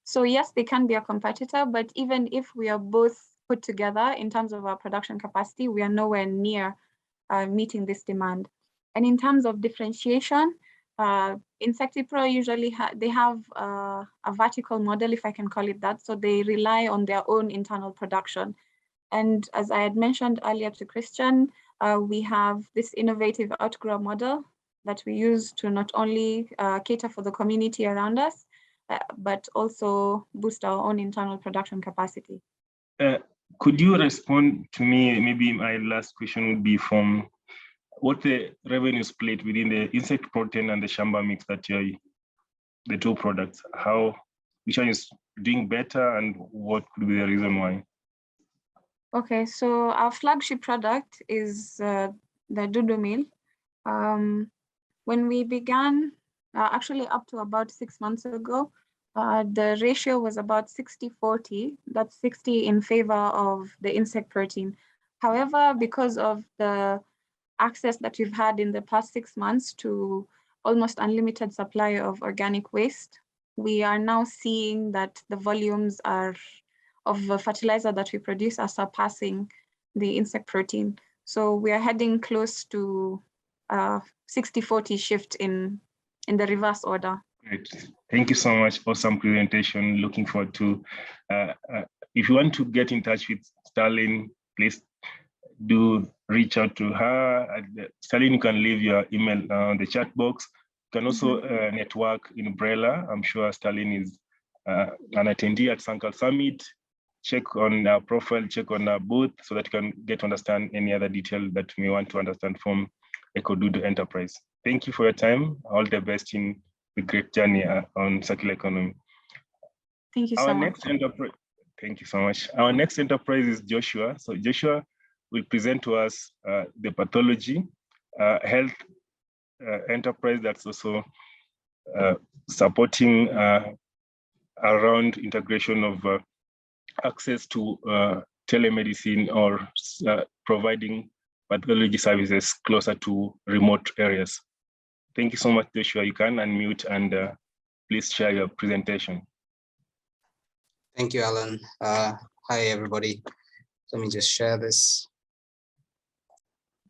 So yes, they can be a competitor, but even if we are both put together in terms of our production capacity, we are nowhere near meeting this demand. And in terms of differentiation, InsectiPro usually they have a vertical model, if I can call it that. So they rely on their own internal production. And as I had mentioned earlier to Christian, we have this innovative outgrower model that we use to not only cater for the community around us, but also boost our own internal production capacity. Could you respond to me? Maybe my last question would be from what the revenue split within the insect protein and the Shamba mix that you're, the two products, which one is doing better and what could be the reason why? Okay, so our flagship product is the Dudu meal. When we began, actually up to about 6 months ago, the ratio was about 60-40, that's 60 in favor of the insect protein. However, because of the access that we've had in the past 6 months to almost unlimited supply of organic waste, we are now seeing that the volumes of the fertilizer that we produce are surpassing the insect protein. So we are heading close to 60-40 shift in the reverse order. Great. Thank you so much. Awesome presentation. Looking forward to, if you want to get in touch with Starlin, please do reach out to her. Starlin, you can leave your email on the chat box. You can also network in Umbrella. I'm sure Starlin is an attendee at Sankal Summit. Check on our profile, check on our booth so that you can get to understand any other detail that you may want to understand from Ikodudu Enterprise. Thank you for your time. All the best in the great journey on circular economy. Thank you so much. Thank you so much. Our next enterprise is Joshua. So Joshua will present to us the pathology health enterprise that's also supporting around integration of access to telemedicine or providing pathology services closer to remote areas. Thank you so much, Joshua. You can unmute and please share your presentation. Thank you, Alan. Hi, everybody. Let me just share this.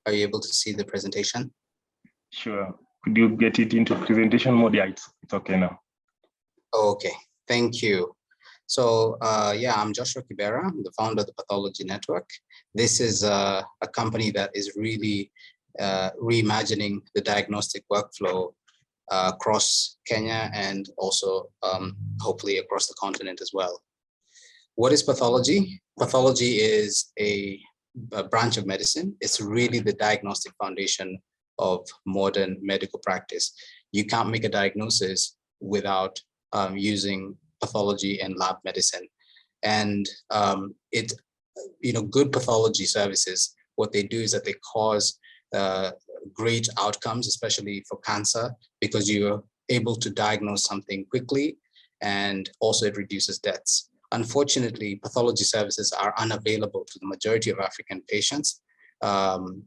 Are you able to see the presentation? Sure. Could you get it into presentation mode? Yeah, it's okay now. Okay, thank you. So yeah, I'm Joshua Kibera, I'm the founder of the Pathology Network. This is a company that is really reimagining the diagnostic workflow across Kenya and also hopefully across the continent as well. What is pathology? Pathology is a branch of medicine. It's really the diagnostic foundation of modern medical practice. You can't make a diagnosis without using pathology and lab medicine. And good pathology services, what they do is that they cause great outcomes, especially for cancer, because you're able to diagnose something quickly, and also it reduces deaths. Unfortunately, pathology services are unavailable to the majority of African patients. And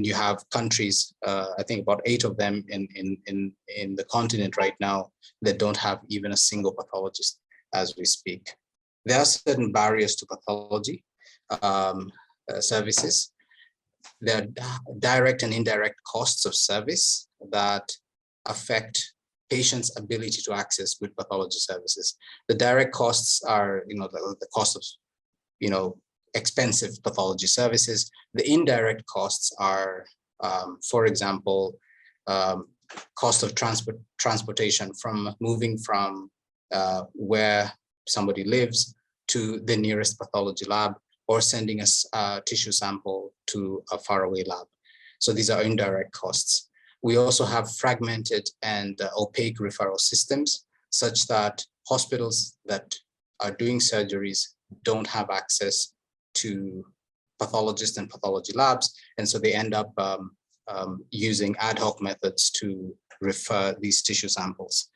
you have countries, I think about 8 of them in the continent right now, that don't have even a single pathologist as we speak. There are certain barriers to pathology services. There are direct and indirect costs of service that affect patients' ability to access good pathology services. The direct costs are, the cost of, expensive pathology services. The indirect costs are, for example, cost of transportation, from moving from where somebody lives to the nearest pathology lab, or sending a tissue sample to a faraway lab. So these are indirect costs. We also have fragmented and opaque referral systems, such that hospitals that are doing surgeries don't have access to pathologists and pathology labs. And so they end up using ad hoc methods to refer these tissue samples.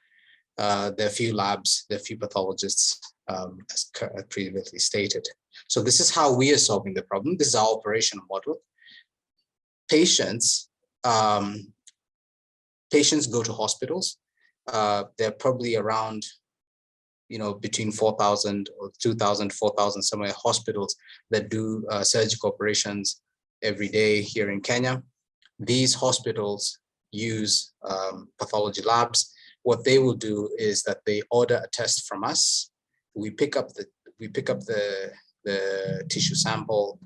There are few labs, there are few pathologists, as previously stated. So this is how we are solving the problem. This is our operational model. Patients go to hospitals. They're probably around, between 4,000 or 2,000, 4,000 somewhere hospitals that do surgical operations every day here in Kenya. These hospitals use pathology labs. What they will do is that they order a test from us. We pick up the tissue sample,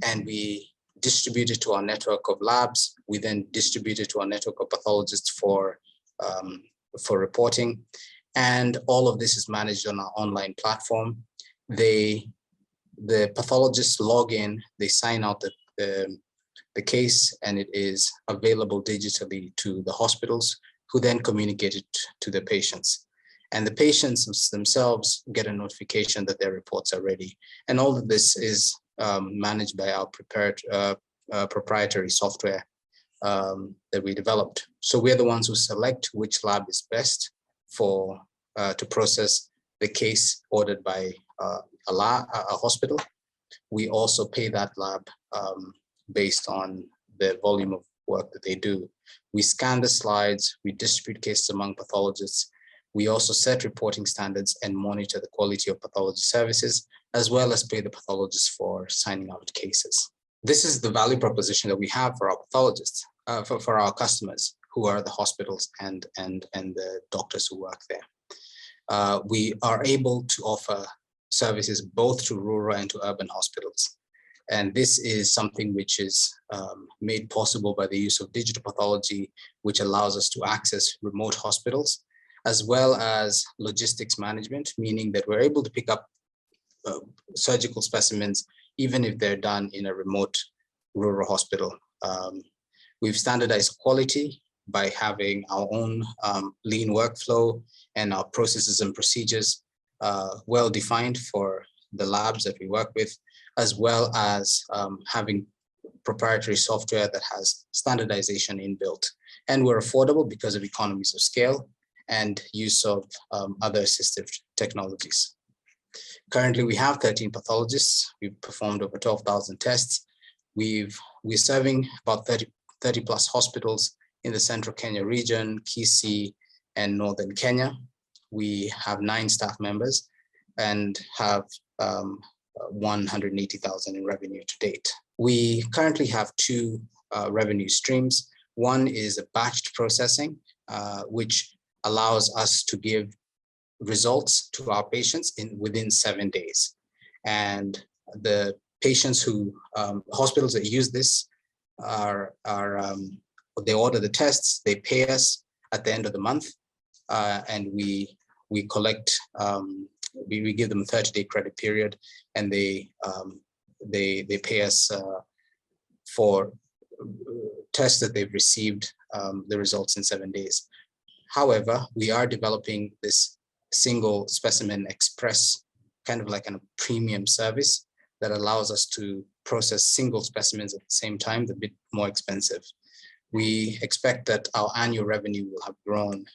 and we distribute it to our network of labs. We then distribute it to our network of pathologists for reporting. And all of this is managed on our online platform. The pathologists log in, they sign out the case, and it is available digitally to the hospitals, who then communicate it to the patients. And the patients themselves get a notification that their reports are ready. And all of this is managed by our proprietary software that we developed. So we're the ones who select which lab is best to process the case ordered by a hospital. We also pay that lab based on the volume of work that they do. We scan the slides, we distribute cases among pathologists. We also set reporting standards and monitor the quality of pathology services, as well as pay the pathologists for signing out cases. This is the value proposition that we have for our pathologists, for our customers, who are the hospitals and the doctors who work there. We are able to offer services both to rural and to urban hospitals. And this is something which is made possible by the use of digital pathology, which allows us to access remote hospitals, as well as logistics management, meaning that we're able to pick up surgical specimens, even if they're done in a remote rural hospital. We've standardized quality by having our own lean workflow and our processes and procedures well defined for the labs that we work with, as well as having proprietary software that has standardization inbuilt. And we're affordable because of economies of scale and use of other assistive technologies. Currently, we have 13 pathologists. We've performed over 12,000 tests. We're serving about 30 plus hospitals in the central Kenya region, Kisii, and northern Kenya. We have 9 staff members and have 180,000 in revenue to date. We currently have 2 revenue streams. One is a batched processing, which allows us to give results to our patients within 7 days. And the patients who, hospitals that use this they order the tests, they pay us at the end of the month, and we collect, we give them a 30-day credit period, and they pay us for tests that they've received the results in 7 days. However, we are developing this single specimen express, kind of like a premium service that allows us to process single specimens at the same time, a bit more expensive. We expect that our annual revenue will have grown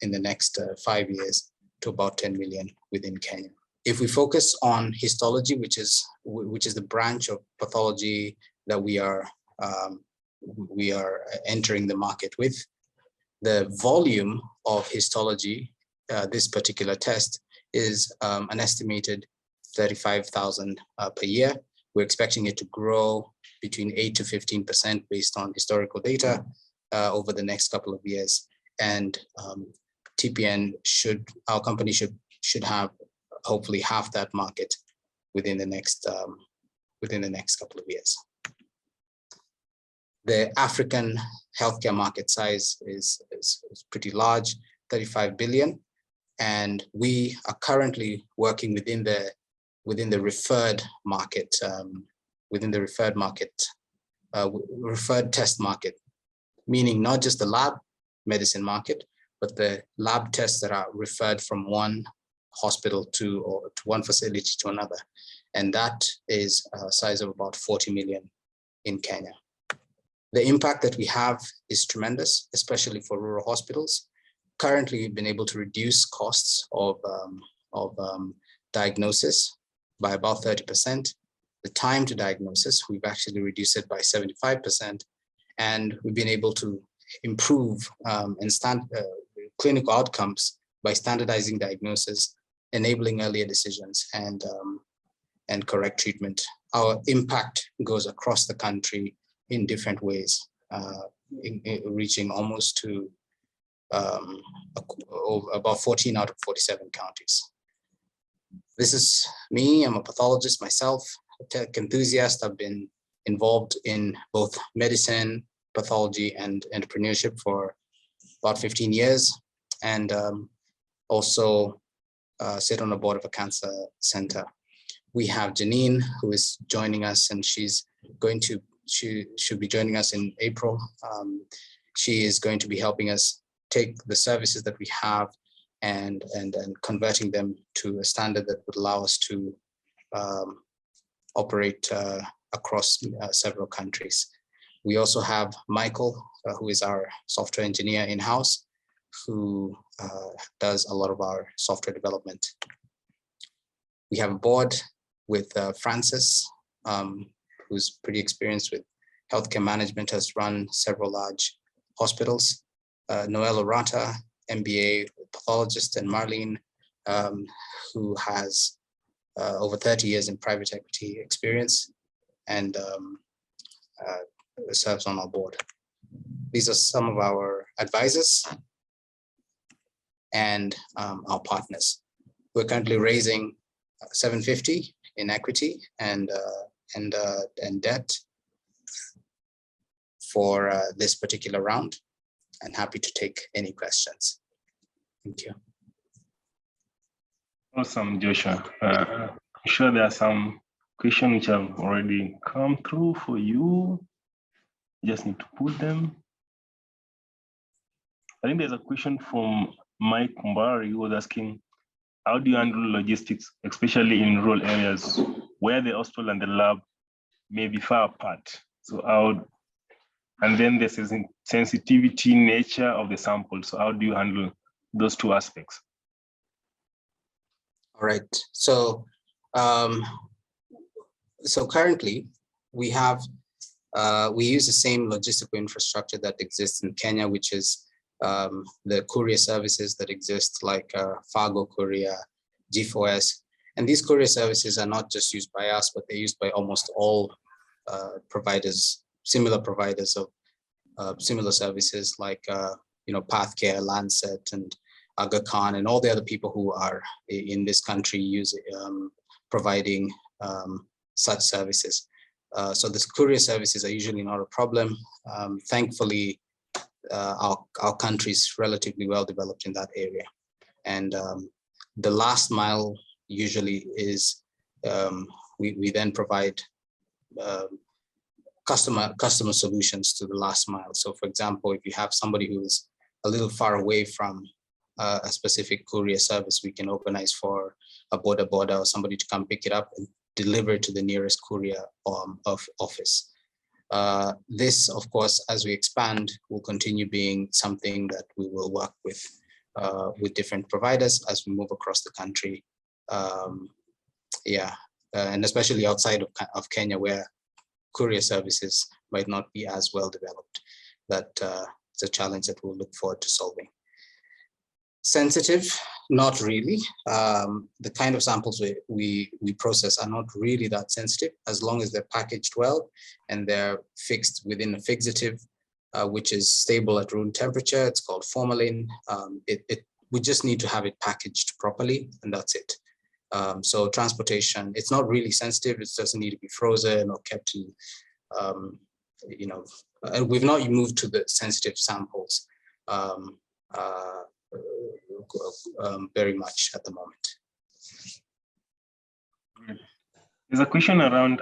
in the next 5 years to about 10 million within Kenya. If we focus on histology, which is the branch of pathology that we are entering the market with, the volume of histology, this particular test, is an estimated 35,000 per year. We're expecting it to grow between 8 to 15% based on historical data over the next couple of years. And TPN our company should have hopefully half that market within the next couple of years. The African healthcare market size is pretty large, 35 billion. And we are currently working within the referred market, referred test market, meaning not just the lab medicine market, but the lab tests that are referred from one hospital to one facility to another. And that is a size of about 40 million in Kenya. The impact that we have is tremendous, especially for rural hospitals. Currently, we've been able to reduce costs of diagnosis by about 30%. The time to diagnosis, we've actually reduced it by 75%. And we've been able to improve clinical outcomes by standardizing diagnosis, enabling earlier decisions, and correct treatment. Our impact goes across the country in different ways, reaching almost to about 14 out of 47 counties. This is me. I'm a pathologist myself, a tech enthusiast. I've been involved in both medicine, pathology, and entrepreneurship for about 15 years, and also sit on the board of a cancer center. We have Janine, who is joining us, and she should be joining us in April. She is going to be helping us take the services that we have and converting them to a standard that would allow us to operate across several countries. We also have Michael, who is our software engineer in-house, who does a lot of our software development. We have a board with Francis, who's pretty experienced with healthcare management, has run several large hospitals. Noel Orata, MBA pathologist, and Marlene, who has over 30 years in private equity experience and serves on our board. These are some of our advisors and our partners. We're currently raising 750 in equity and debt for this particular round, and happy to take any questions. Thank you. Awesome, Joshua. I'm sure there are some questions which have already come through for you. You just need to put them. I think there's a question from Mike Mbari, who was asking, how do you handle logistics, especially in rural areas where the hospital and the lab may be far apart? And then there's a sensitivity nature of the sample. So how do you handle those two aspects? All right. So, currently we have we use the same logistical infrastructure that exists in Kenya, which is the courier services that exist, like Fargo Courier, G4S. And these courier services are not just used by us, but they're used by almost all providers, similar providers of similar services, like Pathcare, Lancet, and Aga Khan, and all the other people who are in this country providing such services. So the courier services are usually not a problem. Thankfully, our country is relatively well developed in that area. And the last mile usually is, we then provide customer solutions to the last mile. So for example, if you have somebody who is a little far away from a specific courier service, we can organize for a border or somebody to come pick it up and deliver it to the nearest courier office. This, of course, as we expand, will continue being something that we will work with different providers as we move across the country. And especially outside of Kenya, where courier services might not be as well developed. That it's a challenge that we'll look forward to solving. Sensitive, not really. The kind of samples we process are not really that sensitive, as long as they're packaged well and they're fixed within a fixative, which is stable at room temperature. It's called formalin. We just need to have it packaged properly, and that's it. So transportation, it's not really sensitive. It doesn't need to be frozen or kept in, we've not moved to the sensitive samples very much at the moment. There's a question around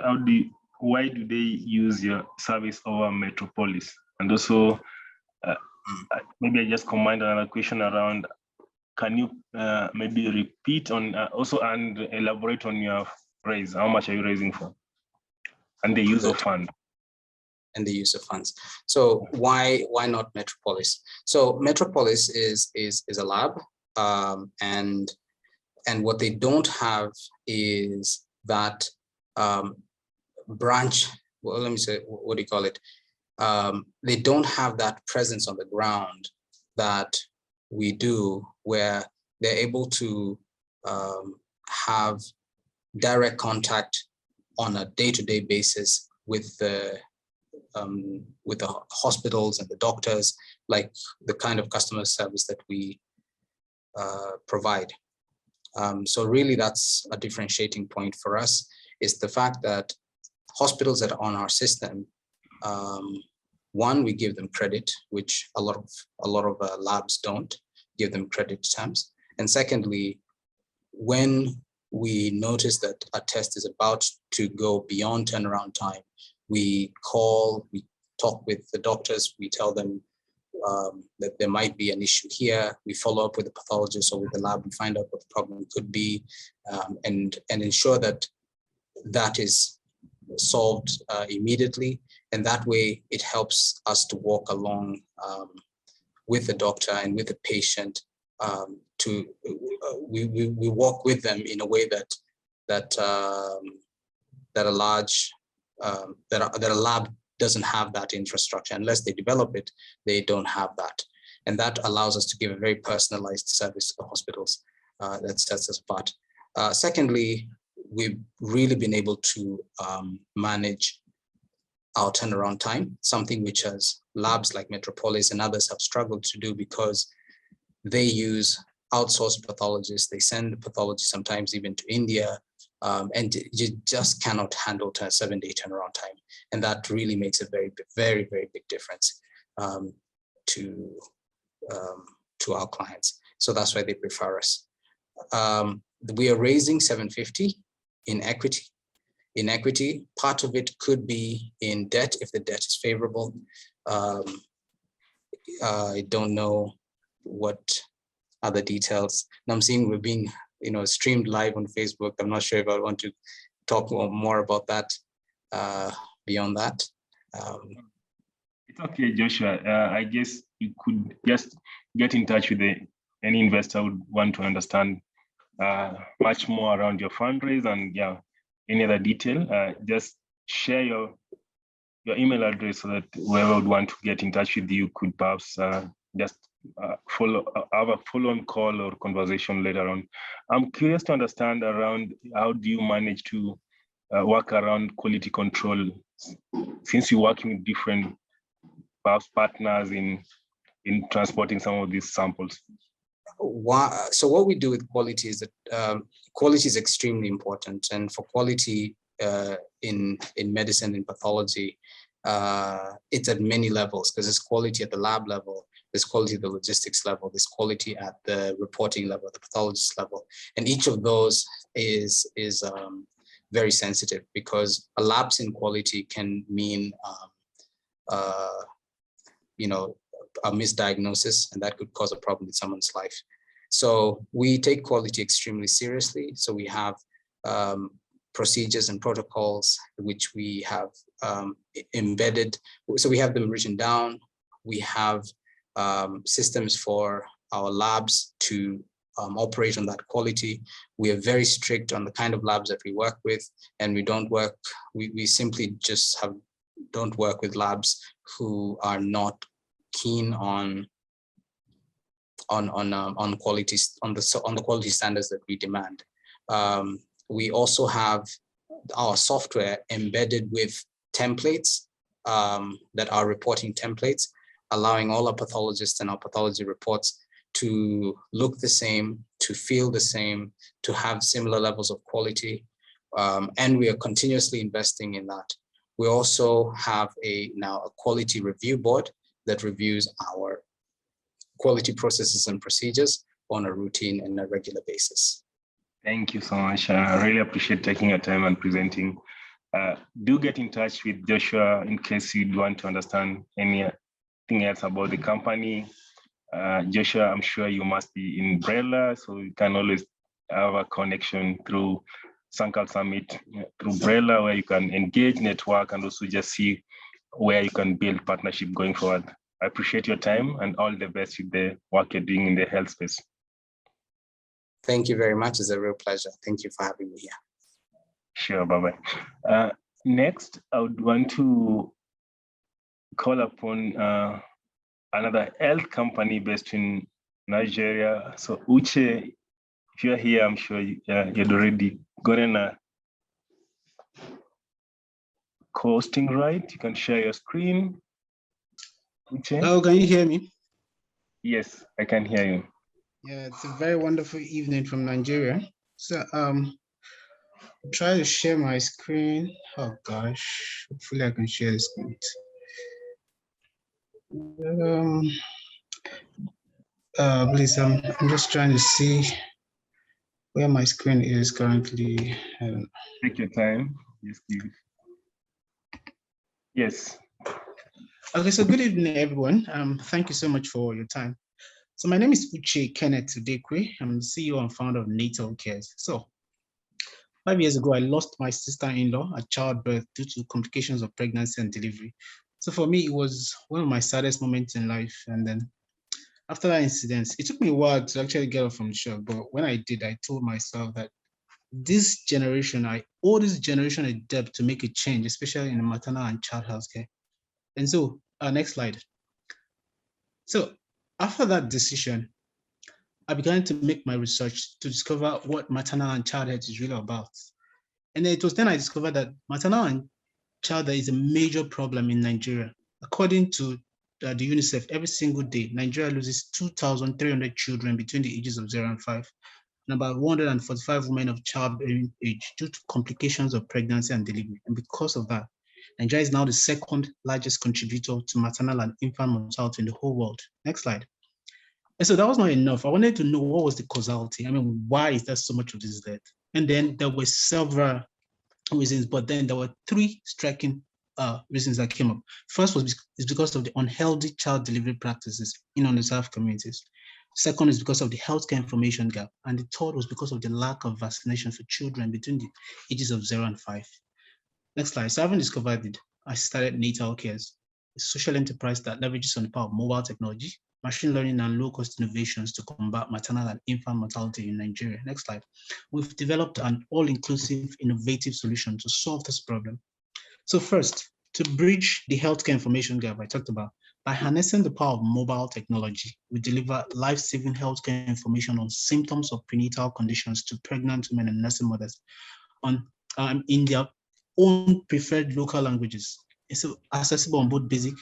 why do they use your service over Metropolis? And also, maybe I just combined another question around, can you maybe repeat on also and elaborate on your raise? How much are you raising for? And the use of funds. And the use of funds. So why not Metropolis? So Metropolis is a lab, and what they don't have is that branch. Well, let me say, what do you call it? They don't have that presence on the ground that we do, where they're able to have direct contact on a day-to-day basis with the hospitals and the doctors, like the kind of customer service that we provide. So really, that's a differentiating point for us, is the fact that hospitals that are on our system, one, we give them credit, which a lot of labs don't give them credit terms. And secondly, when we notice that a test is about to go beyond turnaround time, we call, we talk with the doctors, we tell them that there might be an issue here. We follow up with the pathologist or with the lab, we find out what the problem could be, and ensure that that is solved immediately. And that way it helps us to walk along with the doctor and with the patient. We walk with them in a way that a lab doesn't have that infrastructure. Unless they develop it, they don't have that. And that allows us to give a very personalized service to the hospitals. That sets us apart. Secondly, we've really been able to manage our turnaround time, something which as labs like Metropolis and others have struggled to do, because they use outsourced pathologists. They send pathologists sometimes even to India, and you just cannot handle a 7-day turnaround time. And that really makes a very, very, very big difference to our clients. So that's why they prefer us. We are raising 750 in equity. In equity, part of it could be in debt if the debt is favorable. I don't know what other details. Now I'm seeing we're being streamed live on Facebook. I'm not sure if I want to talk more about that beyond that. It's okay, Joshua. I guess you could just get in touch with any investor who would want to understand much more around your fundraise, and any other detail. Just share your email address so that whoever would want to get in touch with you could perhaps just have a follow-on call or conversation later on. I'm curious to understand around how do you manage to work around quality control, since you're working with different perhaps partners in transporting some of these samples. So what we do with quality is that quality is extremely important, and for quality in medicine and pathology, it's at many levels, because there's quality at the lab level, there's quality at the logistics level, there's quality at the reporting level, the pathologist level, and each of those is very sensitive, because a lapse in quality can mean a misdiagnosis, and that could cause a problem in someone's life. So we take quality extremely seriously. So we have procedures and protocols which we have embedded. So we have them written down. We have systems for our labs to operate on that quality. We are very strict on the kind of labs that we work with, and we simply just don't work with labs who are not keen on quality, on the quality standards that we demand. We also have our software embedded with templates that are reporting templates, allowing all our pathologists and our pathology reports to look the same, to feel the same, to have similar levels of quality. And we are continuously investing in that. We also have now a quality review board that reviews our quality processes and procedures on a routine and a regular basis. Thank you so much. I really appreciate taking your time and presenting. Do get in touch with Joshua in case you want to understand anything else about the company. Joshua, I'm sure you must be in Brella, so you can always have a connection through Sankal Summit, through Brella, where you can engage, network, and also just see where you can build partnership going forward. I appreciate your time and all the best with the work you're doing in the health space. Thank you very much. It's a real pleasure. Thank you for having me here. Sure, bye-bye. Next, I would want to call upon another health company based in Nigeria. So Uche, if you're here, I'm sure you'd already gotten a co-hosting right. You can share your screen. Uche? Hello, can you hear me? Yes, I can hear you. Yeah, it's a very wonderful evening from Nigeria. So try to share my screen. Oh gosh, hopefully I can share the screen. Please, I'm just trying to see where my screen is currently. Take your time. Yes, please. Yes. Okay, so good evening, everyone. Thank you so much for your time. So my name is Uche Kenneth Udekwe. I'm the CEO and founder of Natal Cares. So 5 years ago, I lost my sister-in-law at childbirth due to complications of pregnancy and delivery. So for me, it was one of my saddest moments in life. And then after that incident, it took me a while to actually get up from the shock. But when I did, I told myself that this generation, I owe this generation a debt to make a change, especially in the maternal and child health care. And so, next slide. So after that decision, I began to make my research to discover what maternal and child health is really about. And it was then I discovered that maternal and child health is a major problem in Nigeria. According to the UNICEF, every single day, Nigeria loses 2,300 children between the ages of 0 and 5, and about 145 women of childbearing age due to complications of pregnancy and delivery. And because of that, Nigeria is now the second largest contributor to maternal and infant mortality in the whole world. Next slide. And so that was not enough. I wanted to know what was the causality. I mean, why is there so much of this death? And then there were several reasons, but then there were three striking reasons that came up. First is because of the unhealthy child delivery practices in underserved communities. Second is because of the healthcare information gap. And the third was because of the lack of vaccination for children between the ages of 0 and 5. Next slide. So having discovered it, I started Natal Cares, a social enterprise that leverages on the power of mobile technology, machine learning, and low-cost innovations to combat maternal and infant mortality in Nigeria. Next slide. We've developed an all-inclusive, innovative solution to solve this problem. So first, to bridge the healthcare information gap I talked about, by harnessing the power of mobile technology, we deliver life-saving healthcare information on symptoms of prenatal conditions to pregnant women and nursing mothers in their own preferred local languages. It's accessible on both basic,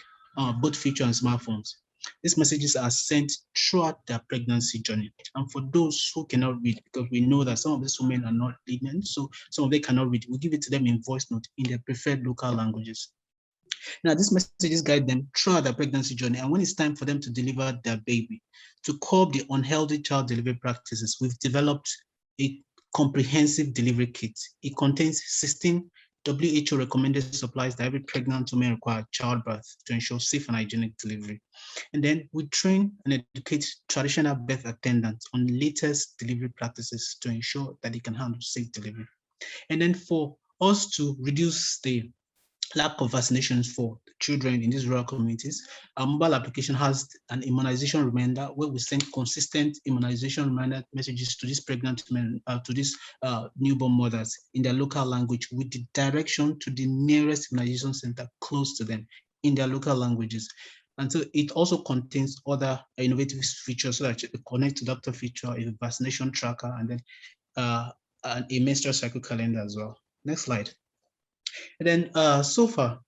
both feature and smartphones. These messages are sent throughout their pregnancy journey. And for those who cannot read, because we know that some of these women are not lenient, so some of them cannot read, we give it to them in voice note in their preferred local languages. Now, these messages guide them throughout their pregnancy journey. And when it's time for them to deliver their baby, to curb the unhealthy child delivery practices, we've developed a comprehensive delivery kit. It contains 16 WHO recommended supplies that every pregnant woman requires childbirth to ensure safe and hygienic delivery. And then we train and educate traditional birth attendants on latest delivery practices to ensure that they can handle safe delivery. And then for us to reduce the lack of vaccinations for children in these rural communities, our mobile application has an immunization reminder where we send consistent immunization reminder messages to these pregnant women, to these newborn mothers in their local language with the direction to the nearest immunization center close to them in their local languages. And so it also contains other innovative features so that it connects to doctor feature, a vaccination tracker, and then a menstrual cycle calendar as well. Next slide. And then so far,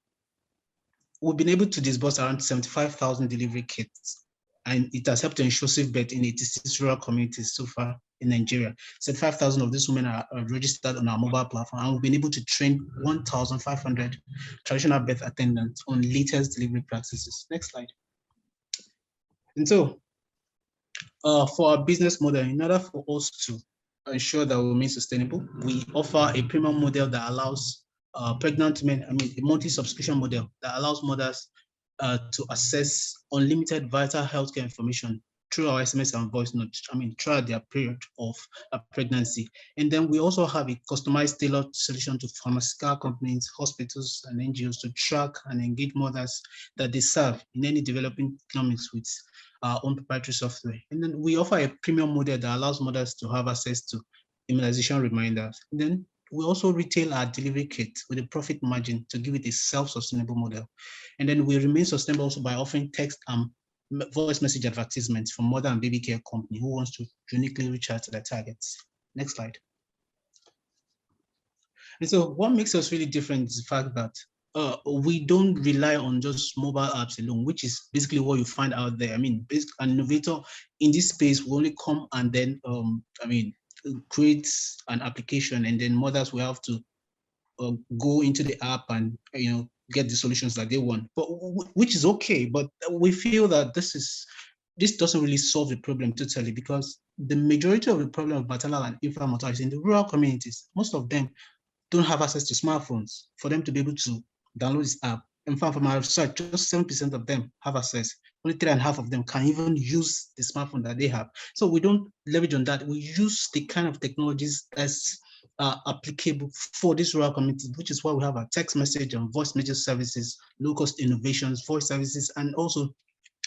we've been able to disburse around 75,000 delivery kits, and it has helped to ensure safe birth in 86 rural communities so far in Nigeria. 75,000 of these women are registered on our mobile platform, and we've been able to train 1,500 traditional birth attendants on latest delivery practices. Next slide. And so for our business model, in order for us to ensure that we remain sustainable, we offer a premium model that allows pregnant women, a monthly subscription model that allows mothers to access unlimited vital healthcare information through our SMS and voice notes, throughout their period of pregnancy. And then we also have a customized tailored solution to pharmaceutical companies, hospitals, and NGOs to track and engage mothers that they serve in any developing economies with our own proprietary software. And then we offer a premium model that allows mothers to have access to immunization reminders. And then we also retail our delivery kit with a profit margin to give it a self-sustainable model. And then we remain sustainable also by offering text and voice message advertisements from mother and baby care company who wants to uniquely reach out to their targets. Next slide. And so what makes us really different is the fact that we don't rely on just mobile apps alone, which is basically what you find out there. An innovator in this space will only come and then, create an application, and then mothers will have to go into the app and get the solutions that they want. But which is okay, but we feel that this doesn't really solve the problem totally, because the majority of the problem of maternal and infant mortality is in the rural communities. Most of them don't have access to smartphones for them to be able to download this app. In fact, from our research, just 7% of them have access. Only 3.5% of them can even use the smartphone that they have. So we don't leverage on that. We use the kind of technologies that's applicable for these rural communities, which is why we have our text message and voice message services, low-cost innovations, voice services, and also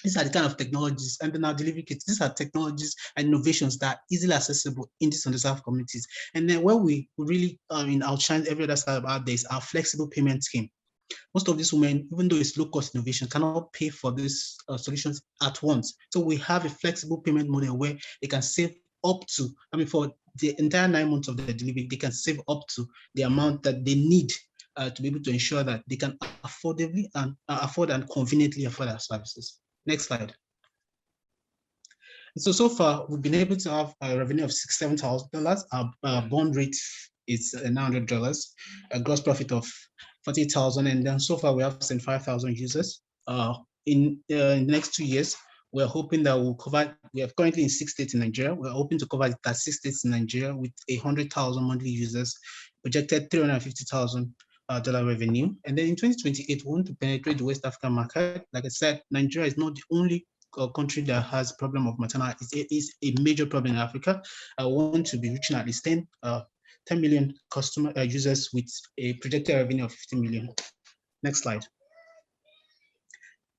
these are the kind of technologies, and then our delivery kits, these are technologies and innovations that are easily accessible in these underserved communities. And then where we really outshine every other startup out there is our flexible payment scheme. Most of these women, even though it's low-cost innovation, cannot pay for these solutions at once. So we have a flexible payment model where they can save up to, for the entire 9 months of the delivery, they can save up to the amount that they need to be able to ensure that they can affordably and afford and conveniently afford our services. Next slide. So far, we've been able to have a revenue of $67,000. Our bond rate is $900, a gross profit of $40,000, and then so far we have 75,000 users. In the next 2 years, we're hoping that we'll cover, we are currently in 6 states in Nigeria. We're hoping to cover 36 states in Nigeria with 100,000 monthly users, projected $350,000 revenue. And then in 2028, we want to penetrate the West African market. Like I said, Nigeria is not the only country that has a problem of maternal. It's a major problem in Africa. I want to be reaching at least 10 million customer users with a projected revenue of 50 million. Next slide.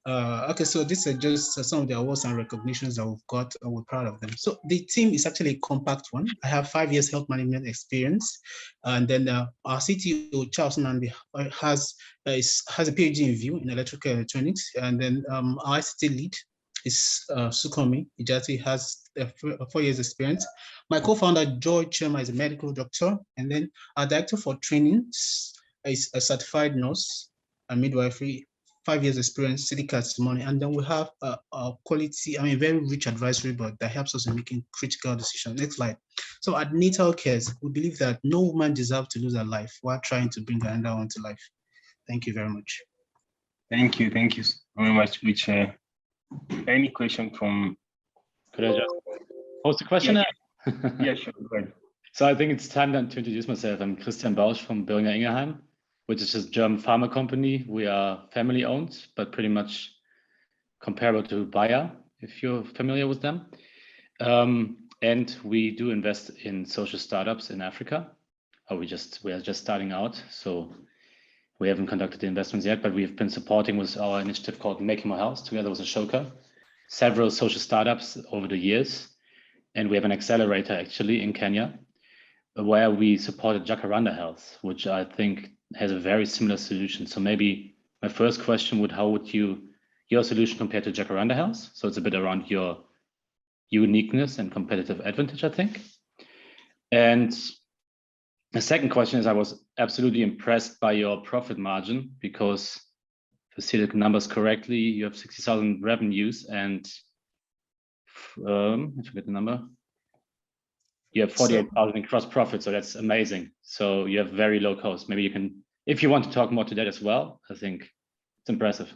Okay, so these are just some of the awards and recognitions that we've got, and we're proud of them. So the team is actually a compact one. I have 5 years health management experience, and then our CTO, Charles Nandi, has a PhD in view in electrical electronics, and then our ICT lead is Sukomi Ijati, has 4 years experience. My co-founder, Joy Chema, is a medical doctor, and then our director for training is a certified nurse and midwifery 5 years experience, city testimony, and then we have a quality, very rich advisory board that helps us in making critical decisions. Next slide. So at Natal Cares, we believe that no woman deserves to lose her life while trying to bring another one to life. Thank you very much. Thank you very much, Uche. Any question from? Could I just post a question? Yeah, sure, go ahead. So I think it's time then to introduce myself. I'm Christian Bausch from Boehringer Ingelheim, which is a German pharma company. We are family owned, but pretty much comparable to Bayer, if you're familiar with them. And we do invest in social startups in Africa. We are just starting out, so we haven't conducted the investments yet, but we've been supporting with our initiative called Making More Health, together with Ashoka, several social startups over the years. And we have an accelerator actually in Kenya, where we supported Jacaranda Health, which I think has a very similar solution. So maybe my first question would, how would your solution compare to Jacaranda Health? So it's a bit around your uniqueness and competitive advantage, I think. And the second question is, I was absolutely impressed by your profit margin, because if I see the numbers correctly, you have 60,000 revenues and I forget the number. You have 48,000 in gross profit, so that's amazing. So you have very low cost. Maybe you can, if you want to talk more to that as well, I think it's impressive.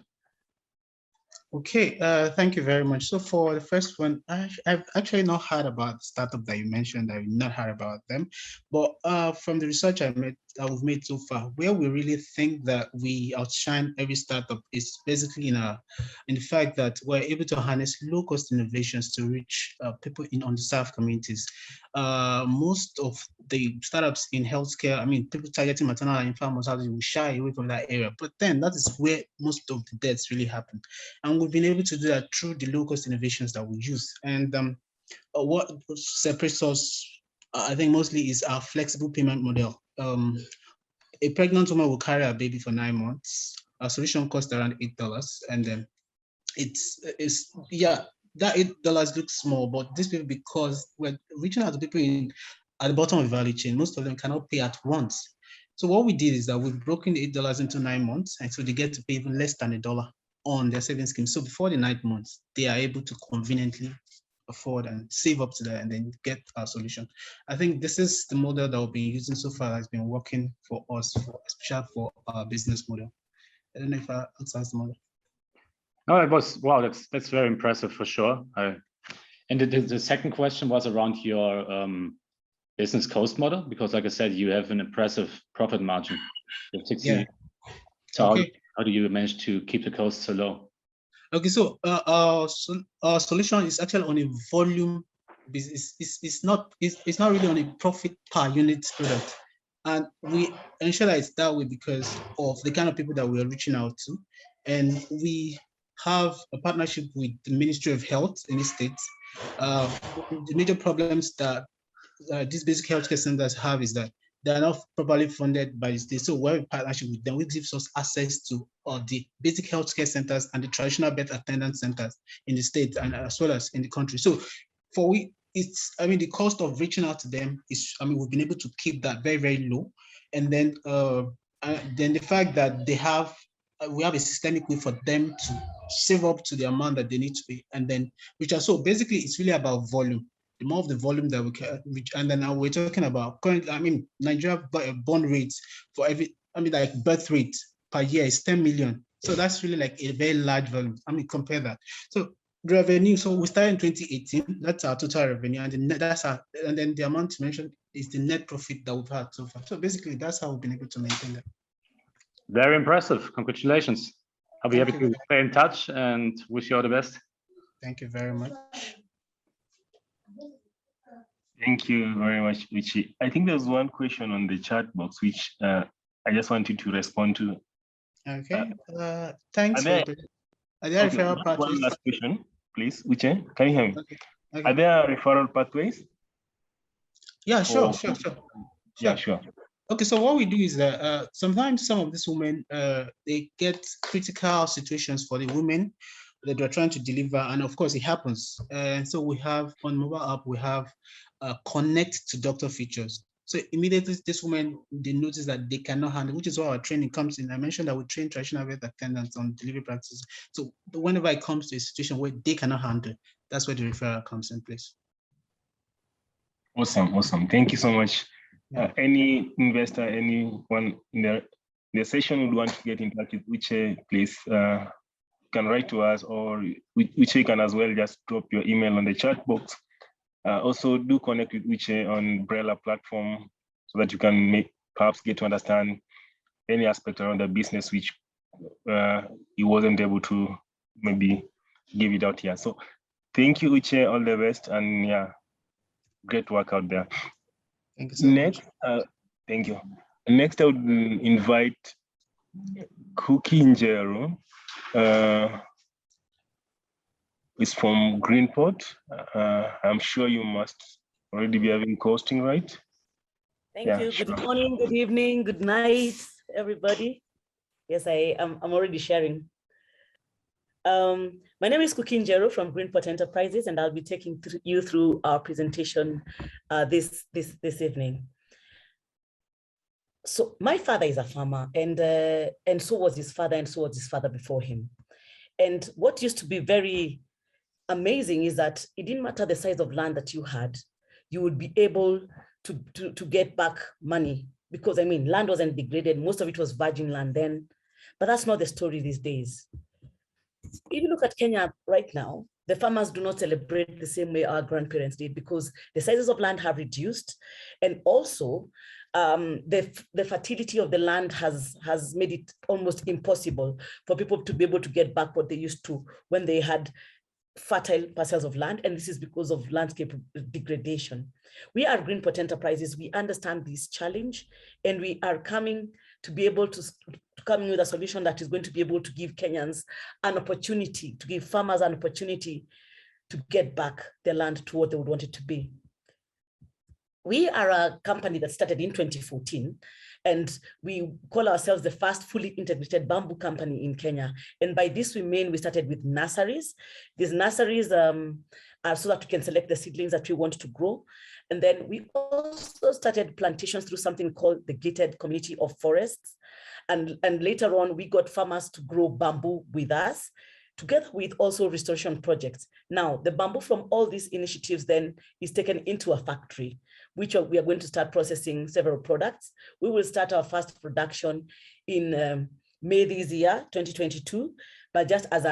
Okay, thank you very much. So for the first one, I've actually not heard about the startup that you mentioned. I've not heard about them, but from the research I've made so far, where we really think that we outshine every startup is basically in the fact that we're able to harness low-cost innovations to reach people in underserved communities. Most of the startups in healthcare, people targeting maternal and infant mortality will shy away from that area, but then that is where most of the deaths really happen. And we've been able to do that through the low-cost innovations that we use. And what separates us, I think, mostly is our flexible payment model. A pregnant woman will carry a baby for 9 months. Our solution costs around $8, and then that $8 looks small, but these people, because we're reaching out to people at the bottom of the value chain, most of them cannot pay at once. So what we did is that we've broken the $8 into 9 months, and so they get to pay even less than $1 on their savings scheme. So before the 9th month, they are able to conveniently afford and save up to that and then get our solution. I think this is the model that we've been using so far that's been working for us, especially for our business model. I don't know if I answered the model. No, it was, wow, that's very impressive for sure. And the second question was around your business cost model, because like I said, you have an impressive profit margin. Yeah. So okay. How do you manage to keep the costs so low? Okay, so our solution is actually on a volume. It's not really on a profit per unit product, and we ensure that it's that way because of the kind of people that we are reaching out to, and we have a partnership with the Ministry of Health in the states. The major problems that these basic healthcare centers have is that they are not properly funded by the state. So we're in partnership with them, which gives us access to the basic healthcare centers and the traditional birth attendant centers in the state and as well as in the country. So the cost of reaching out to them is, we've been able to keep that very, very low. And then the fact that we have a systemic way for them to save up to the amount that they need to pay and then reach out. So basically it's really about volume. The more of the volume that we can reach, and then now we're talking about currently, Nigeria born rates for birth rate per year is 10 million. So that's really like a very large volume. Compare that. So revenue. So we started in 2018. That's our total revenue, and then the amount mentioned is the net profit that we've had so far. So basically, that's how we've been able to maintain that. Very impressive. Congratulations. I'll be happy to stay in touch and wish you all the best. Thank you very much. Thank you very much, Uche. I think there's one question on the chat box, which I just wanted to respond to. Okay. Thanks. Are there referral pathways? One last question, please. Uche, can you hear me? Okay. Are there referral pathways? Yeah, sure. Yeah, sure. Okay, so what we do is that sometimes some of these women, they get critical situations for the women that they're trying to deliver, and of course it happens. And so we have on mobile app, we have connect to doctor features. So immediately this woman, they notice that they cannot handle, which is why our training comes in. I mentioned that we train traditional vet attendants on delivery practices. So whenever it comes to a situation where they cannot handle, that's where the referral comes in place. Awesome, awesome. Thank you so much. Any investor, anyone in the session would want to get in touch with Uche, please can write to us, or Uche can as well just drop your email on the chat box. Also do connect with Uche on Umbrella platform so that you can perhaps get to understand any aspect around the business which he wasn't able to maybe give it out here. So thank you, Uche, all the best, and yeah, great work out there. Thank you so much. Thank you. Next, I would invite Cookie Njero. Is from Greenport. I'm sure you must already be having costing, right? Thank you. Good morning, good evening, good night, everybody. Yes, I'm already sharing. My name is Cookie Njero from Greenport Enterprises, and I'll be taking you through our presentation this evening. So my father is a farmer, and so was his father, and so was his father before him. And what used to be very amazing is that it didn't matter the size of land that you had, you would be able to get back money, because I mean, land wasn't degraded. Most of it was virgin land then, but that's not the story these days. If you look at Kenya right now, the farmers do not celebrate the same way our grandparents did, because the sizes of land have reduced, and also the fertility of the land has made it almost impossible for people to be able to get back what they used to when they had fertile parcels of land, and this is because of landscape degradation. We are Greenport Enterprises. We understand this challenge, and we are coming to be able to come with a solution that is going to be able to give Kenyans an opportunity, to give farmers an opportunity to get back their land to what they would want it to be. We are a company that started in 2014, and we call ourselves the first fully integrated bamboo company in Kenya. And by this we mean we started with nurseries. These nurseries are so that we can select the seedlings that we want to grow. And then we also started plantations through something called the gated community of forests. And later on, we got farmers to grow bamboo with us, together with also restoration projects. Now, the bamboo from all these initiatives then is taken into a factory, which we are going to start processing several products. We will start our first production in May this year, 2022, but just as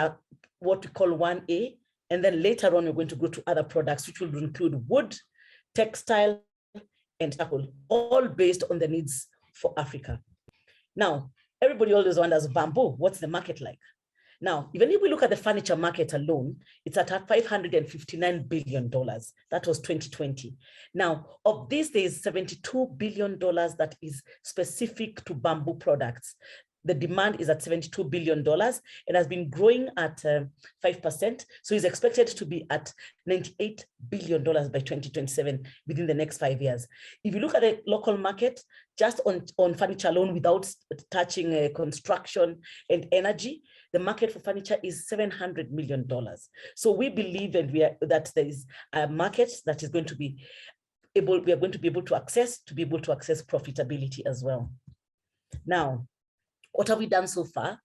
what we call 1A. And then later on, we're going to go to other products, which will include wood, textile, and charcoal, all based on the needs for Africa. Now, everybody always wonders, bamboo, what's the market like? Now, even if we look at the furniture market alone, it's at $559 billion. That was 2020. Now, of this, there is $72 billion that is specific to bamboo products. The demand is at $72 billion. It has been growing at 5%. So it's expected to be at $98 billion by 2027 within the next 5 years. If you look at the local market, just on furniture alone, without touching construction and energy, the market for furniture is $700 million. So we believe that there is a market that is going to be we are going to be able to access profitability as well. Now, what have we done so far?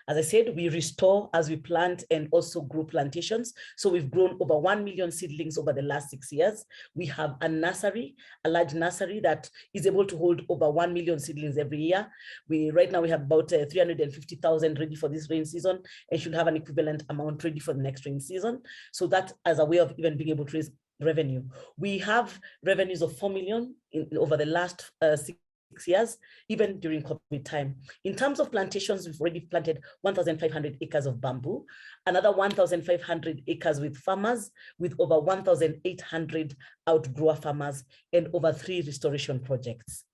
As I said, we restore as we plant and also grow plantations. So we've grown over 1 million seedlings over the last 6 years. We have a nursery, a large nursery that is able to hold over 1 million seedlings every year. Right now we have about 350,000 ready for this rain season, and should have an equivalent amount ready for the next rain season. So that as a way of even being able to raise revenue. We have revenues of 4 million over the last 6 years, even during COVID time. In terms of plantations, we've already planted 1,500 acres of bamboo, another 1,500 acres with farmers, with over 1,800 outgrower farmers, and over 3 restoration projects.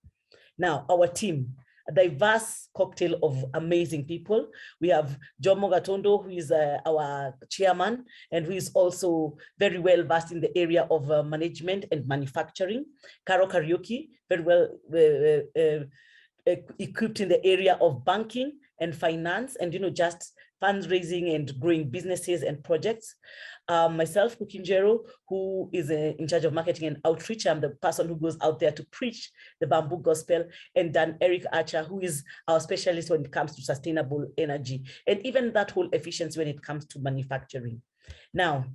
Now, our team, a diverse cocktail of amazing people. We have Jomo Gatondo, who is our chairman, and who is also very well versed in the area of management and manufacturing. Karo Karaoke, very well equipped in the area of banking and finance, and just fundraising and growing businesses and projects. Myself, Kukinjero, who is in charge of marketing and outreach. I'm the person who goes out there to preach the bamboo gospel, and Dan Eric Archer, who is our specialist when it comes to sustainable energy, and even that whole efficiency when it comes to manufacturing. Now,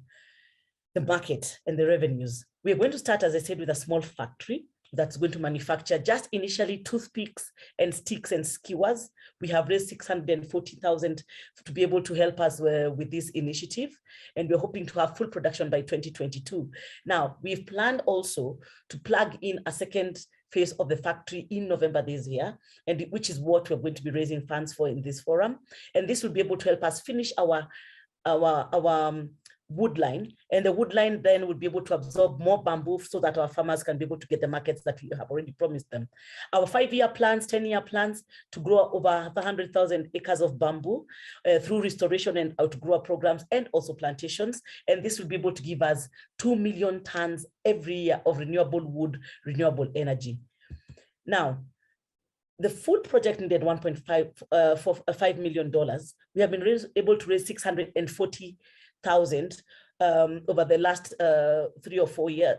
the market and the revenues. We're going to start, as I said, with a small factory that's going to manufacture just initially toothpicks and sticks and skewers. We have raised 640,000 to be able to help us with this initiative. And we're hoping to have full production by 2022. Now, we've planned also to plug in a second phase of the factory in November this year, and which is what we're going to be raising funds for in this forum. And this will be able to help us finish our wood line, and the wood line then would be able to absorb more bamboo so that our farmers can be able to get the markets that we have already promised them. Our 5-year plans, 10-year plans to grow over 100,000 acres of bamboo through restoration and outgrower programs and also plantations. And this will be able to give us 2 million tons every year of renewable wood, renewable energy. Now, the full project needed $1.5 million. We have been able to raise 640,000 over the last 3 or 4 years,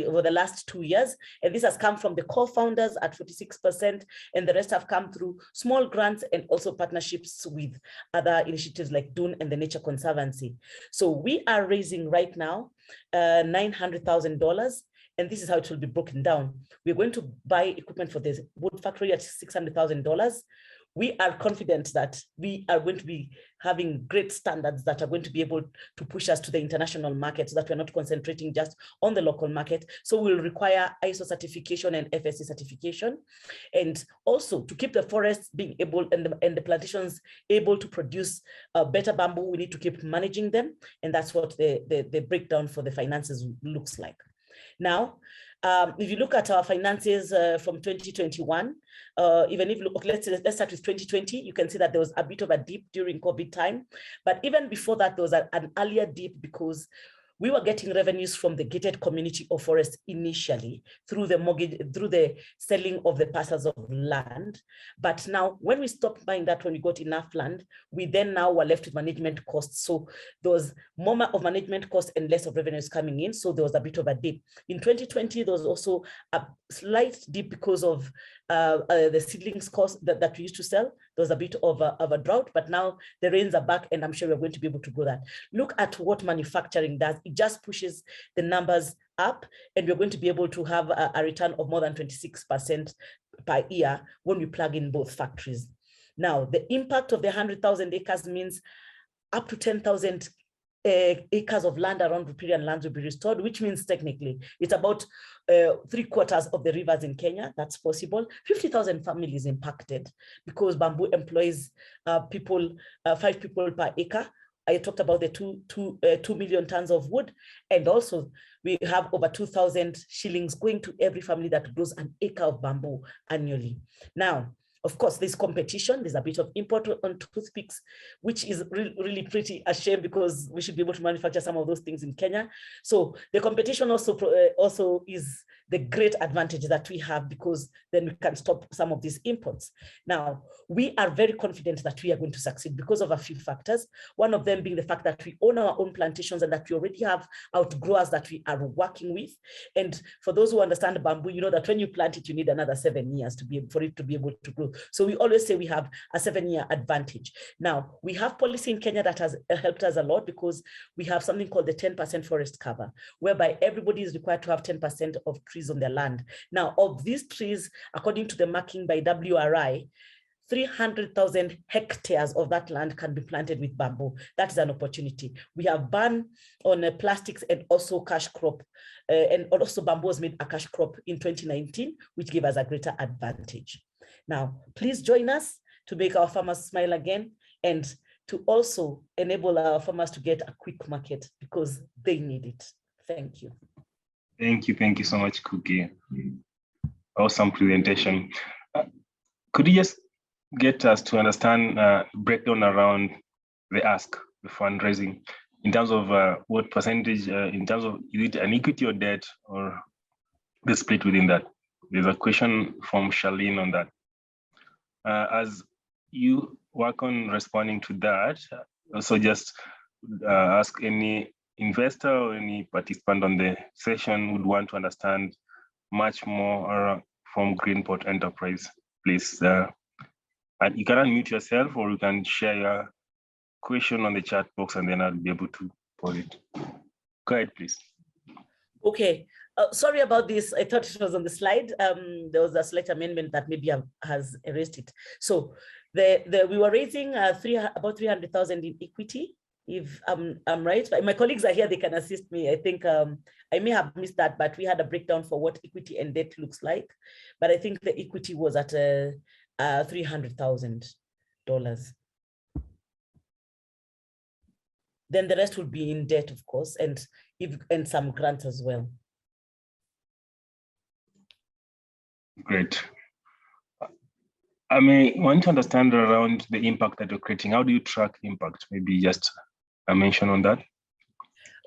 over the last 2 years. And this has come from the co-founders at 46%, and the rest have come through small grants and also partnerships with other initiatives like Dune and the Nature Conservancy. So we are raising right now $900,000. And this is how it will be broken down. We're going to buy equipment for this wood factory at $600,000. We are confident that we are going to be having great standards that are going to be able to push us to the international market, so that we're not concentrating just on the local market. So we'll require ISO certification and FSC certification. And also to keep the forests being able and the plantations able to produce better bamboo, we need to keep managing them. And that's what the breakdown for the finances looks like. Now, if you look at our finances from 2021, even if let's start with 2020, you can see that there was a bit of a dip during COVID time. But even before that, there was an earlier dip because we were getting revenues from the gated community of forest initially through the mortgage, through the selling of the parcels of land. But now when we stopped buying that, when we got enough land, we then now were left with management costs. So there was more of management costs and less of revenues coming in. So there was a bit of a dip. In 2020, there was also a slight dip because of the seedlings cost that we used to sell. There was a bit of a drought, but now the rains are back, and I'm sure we're going to be able to grow that. Look at what manufacturing does. It just pushes the numbers up, and we're going to be able to have a return of more than 26% per year when we plug in both factories. Now, the impact of the 100,000 acres means up to 10,000 acres of land around riparian lands will be restored, which means technically it's about 3/4 of the rivers in Kenya. That's possible. 50,000 families impacted because bamboo employs 5 people per acre. I talked about the 2 million tons of wood, and also we have over 2,000 shillings going to every family that grows an acre of bamboo annually. Now, of course, there's competition. There's a bit of import on toothpicks, which is really pretty a shame because we should be able to manufacture some of those things in Kenya. So the competition also is the great advantage that we have, because then we can stop some of these imports. Now, we are very confident that we are going to succeed because of a few factors. One of them being the fact that we own our own plantations and that we already have outgrowers that we are working with. And for those who understand bamboo, you know that when you plant it, you need another 7 years for it to be able to grow. So we always say we have a 7-year advantage. Now, we have policy in Kenya that has helped us a lot, because we have something called the 10% forest cover, whereby everybody is required to have 10% of trees on their land. Now, of these trees, according to the marking by WRI, 300,000 hectares of that land can be planted with bamboo. That is an opportunity. We have ban on plastics and also cash crop, and also bamboo was made a cash crop in 2019, which gave us a greater advantage. Now, please join us to make our farmers smile again, and to also enable our farmers to get a quick market, because they need it. Thank you. Thank you so much, Cookie. Awesome presentation. Could you just get us to understand breakdown around the ask, the fundraising, in terms of what percentage, in terms of, is it an equity or debt, or the split within that? There's a question from Charlene on that. As you work on responding to that. Also just ask any investor or any participant on the session would want to understand much more from Greenport Enterprise, please. And you can unmute yourself or you can share your question on the chat box and then I'll be able to pull it. Go ahead, please. Okay, sorry about this. I thought it was on the slide. There was a slight amendment that maybe has erased it. So we were raising about 300,000 in equity, if I'm right. My colleagues are here, they can assist me. I think I may have missed that, but we had a breakdown for what equity and debt looks like. But I think the equity was at $300,000. Then the rest would be in debt, of course, and some grants as well. Great. I may want to understand around the impact that you're creating. How do you track impact? Maybe just a mention on that.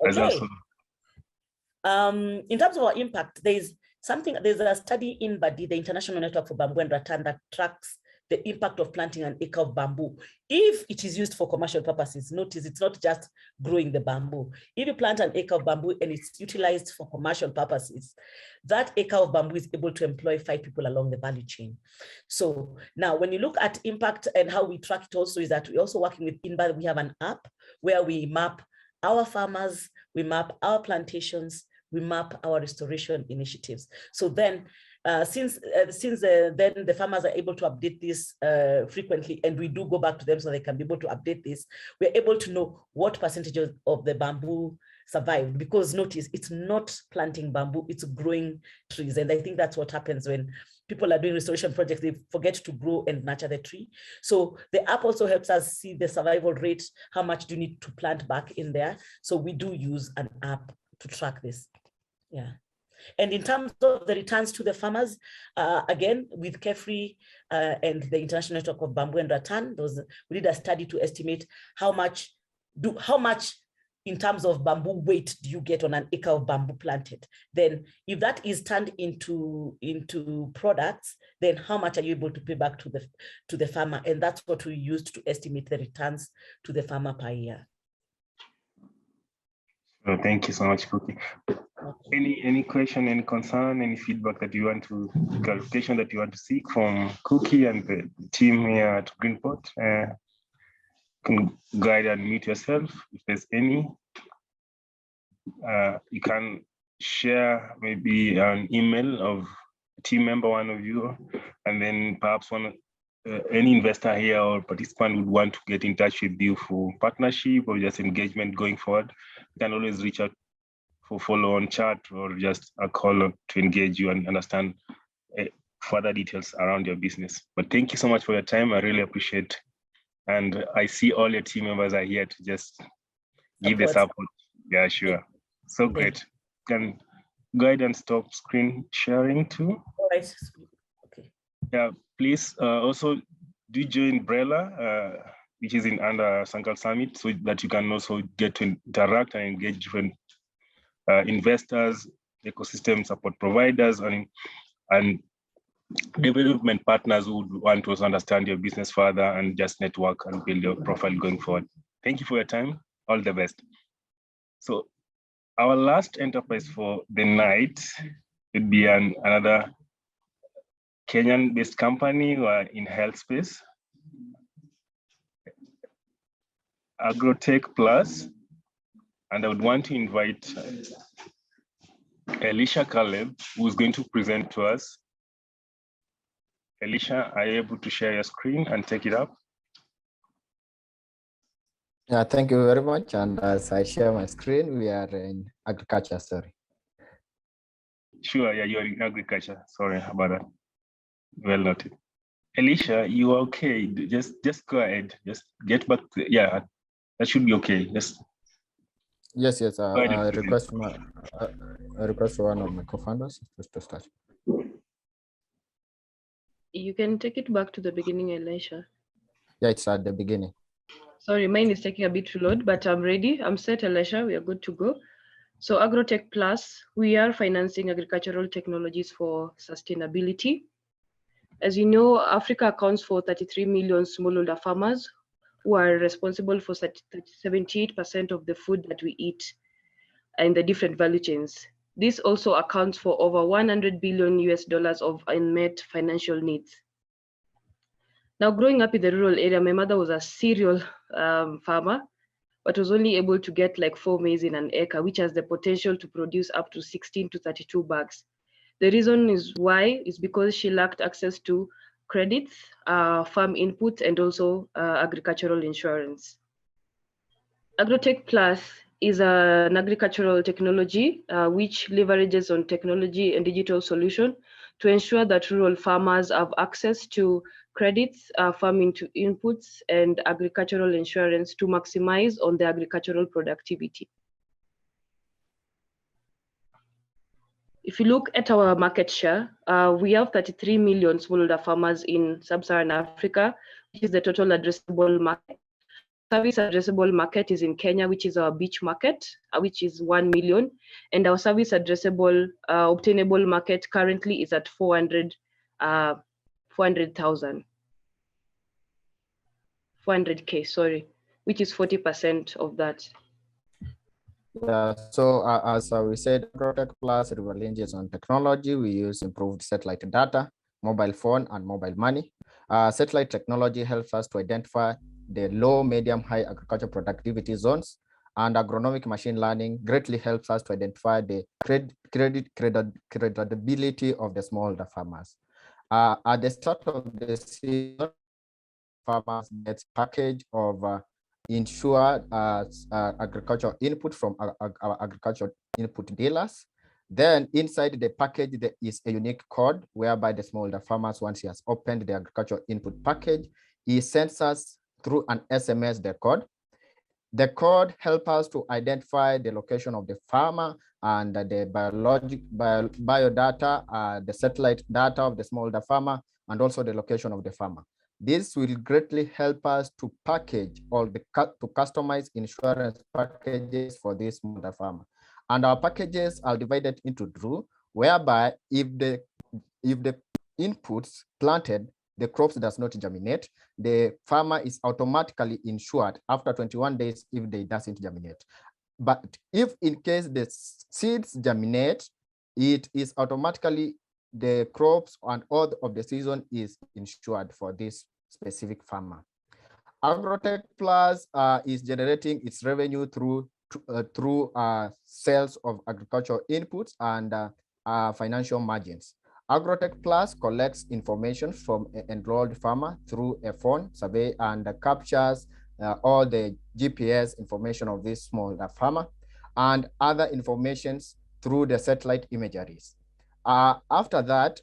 Okay. In terms of our impact, there's a study in BADI, the International Network for Bamboo and Rattan, that tracks the impact of planting an acre of bamboo if it is used for commercial purposes. Notice it's not just growing the bamboo. If you plant an acre of bamboo and it's utilized for commercial purposes, that acre of bamboo is able to employ 5 people along the value chain. So now when you look at impact and how we track it also is that we're also working with INBA. We have an app where we map our farmers, we map our plantations, we map our restoration initiatives. So then since then the farmers are able to update this frequently, and we do go back to them so they can be able to update this, we're able to know what percentage of the bamboo survived, because notice it's not planting bamboo, it's growing trees. And I think that's what happens when people are doing restoration projects, they forget to grow and nurture the tree. So the app also helps us see the survival rate, how much do you need to plant back in there. So we do use an app to track this. Yeah. And in terms of the returns to the farmers, again, with Carefree and the International Network of Bamboo and Rattan, we did a study to estimate how much in terms of bamboo weight do you get on an acre of bamboo planted. Then if that is turned into products, then how much are you able to pay back to the farmer? And that's what we used to estimate the returns to the farmer per year. Oh, thank you so much, Cookie. Any question, any concern, any feedback that you want to, clarification that you want to seek from Cookie and the team here at Greenport? You can go ahead and mute yourself if there's any. You can share maybe an email of a team member, one of you, and then perhaps any investor here or participant would want to get in touch with you for partnership or just engagement going forward. You can always reach out for follow-on chat or just a call to engage you and understand further details around your business. But thank you so much for your time. I really appreciate. And I see all your team members are here to just give the support. Yeah, sure. So great. Can go ahead and stop screen sharing too. All right. Okay. Yeah, please also do join Brella, which is under Sankal Summit, so that you can also get to interact and engage different investors, ecosystem support providers, and development partners who would want to also understand your business further and just network and build your profile going forward. Thank you for your time. All the best. So our last enterprise for the night would be another Kenyan-based company who are in health space, Agrotech Plus. And I would want to invite Elisha Caleb, who is going to present to us. Elisha, are you able to share your screen and take it up? Yeah, thank you very much. And as I share my screen, we are in agriculture, sorry. Sure, yeah, you're in agriculture. Sorry about that. Well noted. Elisha, you are okay. Just go ahead. Just get back to, yeah, that should be okay. Just Yes. I request one of my co-founders to start. You can take it back to the beginning, Elisha. Yeah, it's at the beginning. Sorry, mine is taking a bit to load, but I'm ready. I'm set, Elisha. We are good to go. So Agrotech Plus, we are financing agricultural technologies for sustainability. As you know, Africa accounts for 33 million smallholder farmers who are responsible for 78% of the food that we eat in the different value chains. This also accounts for over 100 billion US dollars of unmet financial needs. Now, growing up in the rural area, my mother was a cereal farmer, but was only able to get like 4 maize in an acre, which has the potential to produce up to 16 to 32 bags. The reason is why is because she lacked access to credits, farm inputs, and also agricultural insurance. Agrotech Plus is an agricultural technology which leverages on technology and digital solution to ensure that rural farmers have access to credits, farming to inputs, and agricultural insurance to maximize on the agricultural productivity. If you look at our market share, we have 33 million smallholder farmers in sub-Saharan Africa, which is the total addressable market. Service addressable market is in Kenya, which is our beach market, which is 1 million. And our service addressable obtainable market currently is at 400K, sorry, which is 40% of that. Yeah, so as we said, Agrotech Plus leverages on technology. We use improved satellite data, mobile phone, and mobile money. Satellite technology helps us to identify the low, medium, high agriculture productivity zones, and agronomic machine learning greatly helps us to identify the credibility of the smallholder farmers. At the start of the season, farmers get package of insured agricultural input from our agricultural input dealers. Then inside the package, there is a unique code whereby the smallholder farmers, once he has opened the agricultural input package, he sends us through an SMS the code. The code helps us to identify the location of the farmer and the biodata, the satellite data of the smallholder farmer, and also the location of the farmer. This will greatly help us to package to customize insurance packages for this smallholder farmer. And our packages are divided into two, whereby if the inputs planted, the crops does not germinate, the farmer is automatically insured after 21 days if they doesn't germinate. But if in case the seeds germinate, it is automatically the crops and all of the season is insured for this specific farmer. Agrotech Plus is generating its revenue through sales of agricultural inputs and financial margins. Agrotech Plus collects information from an enrolled farmer through a phone survey and captures all the GPS information of this smallholder farmer and other informations through the satellite imageries. After that,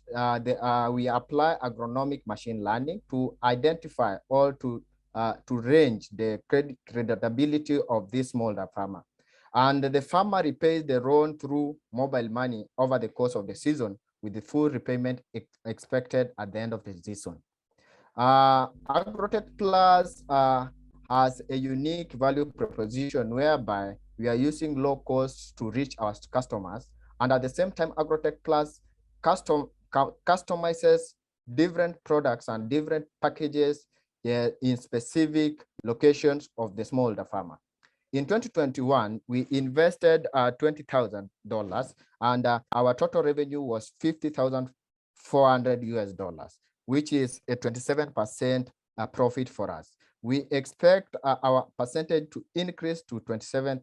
we apply agronomic machine learning to identify or to range the credibility of this smallholder farmer. And the farmer repays the loan through mobile money over the course of the season, with the full repayment expected at the end of the season. Agrotech Plus has a unique value proposition whereby we are using low costs to reach our customers, and at the same time, Agrotech Plus customizes different products and different packages in specific locations of the smallholder farmer. In 2021, we invested $20,000 and our total revenue was $50,400 US, which is a 27% profit for us. We expect our percentage to increase to 37%,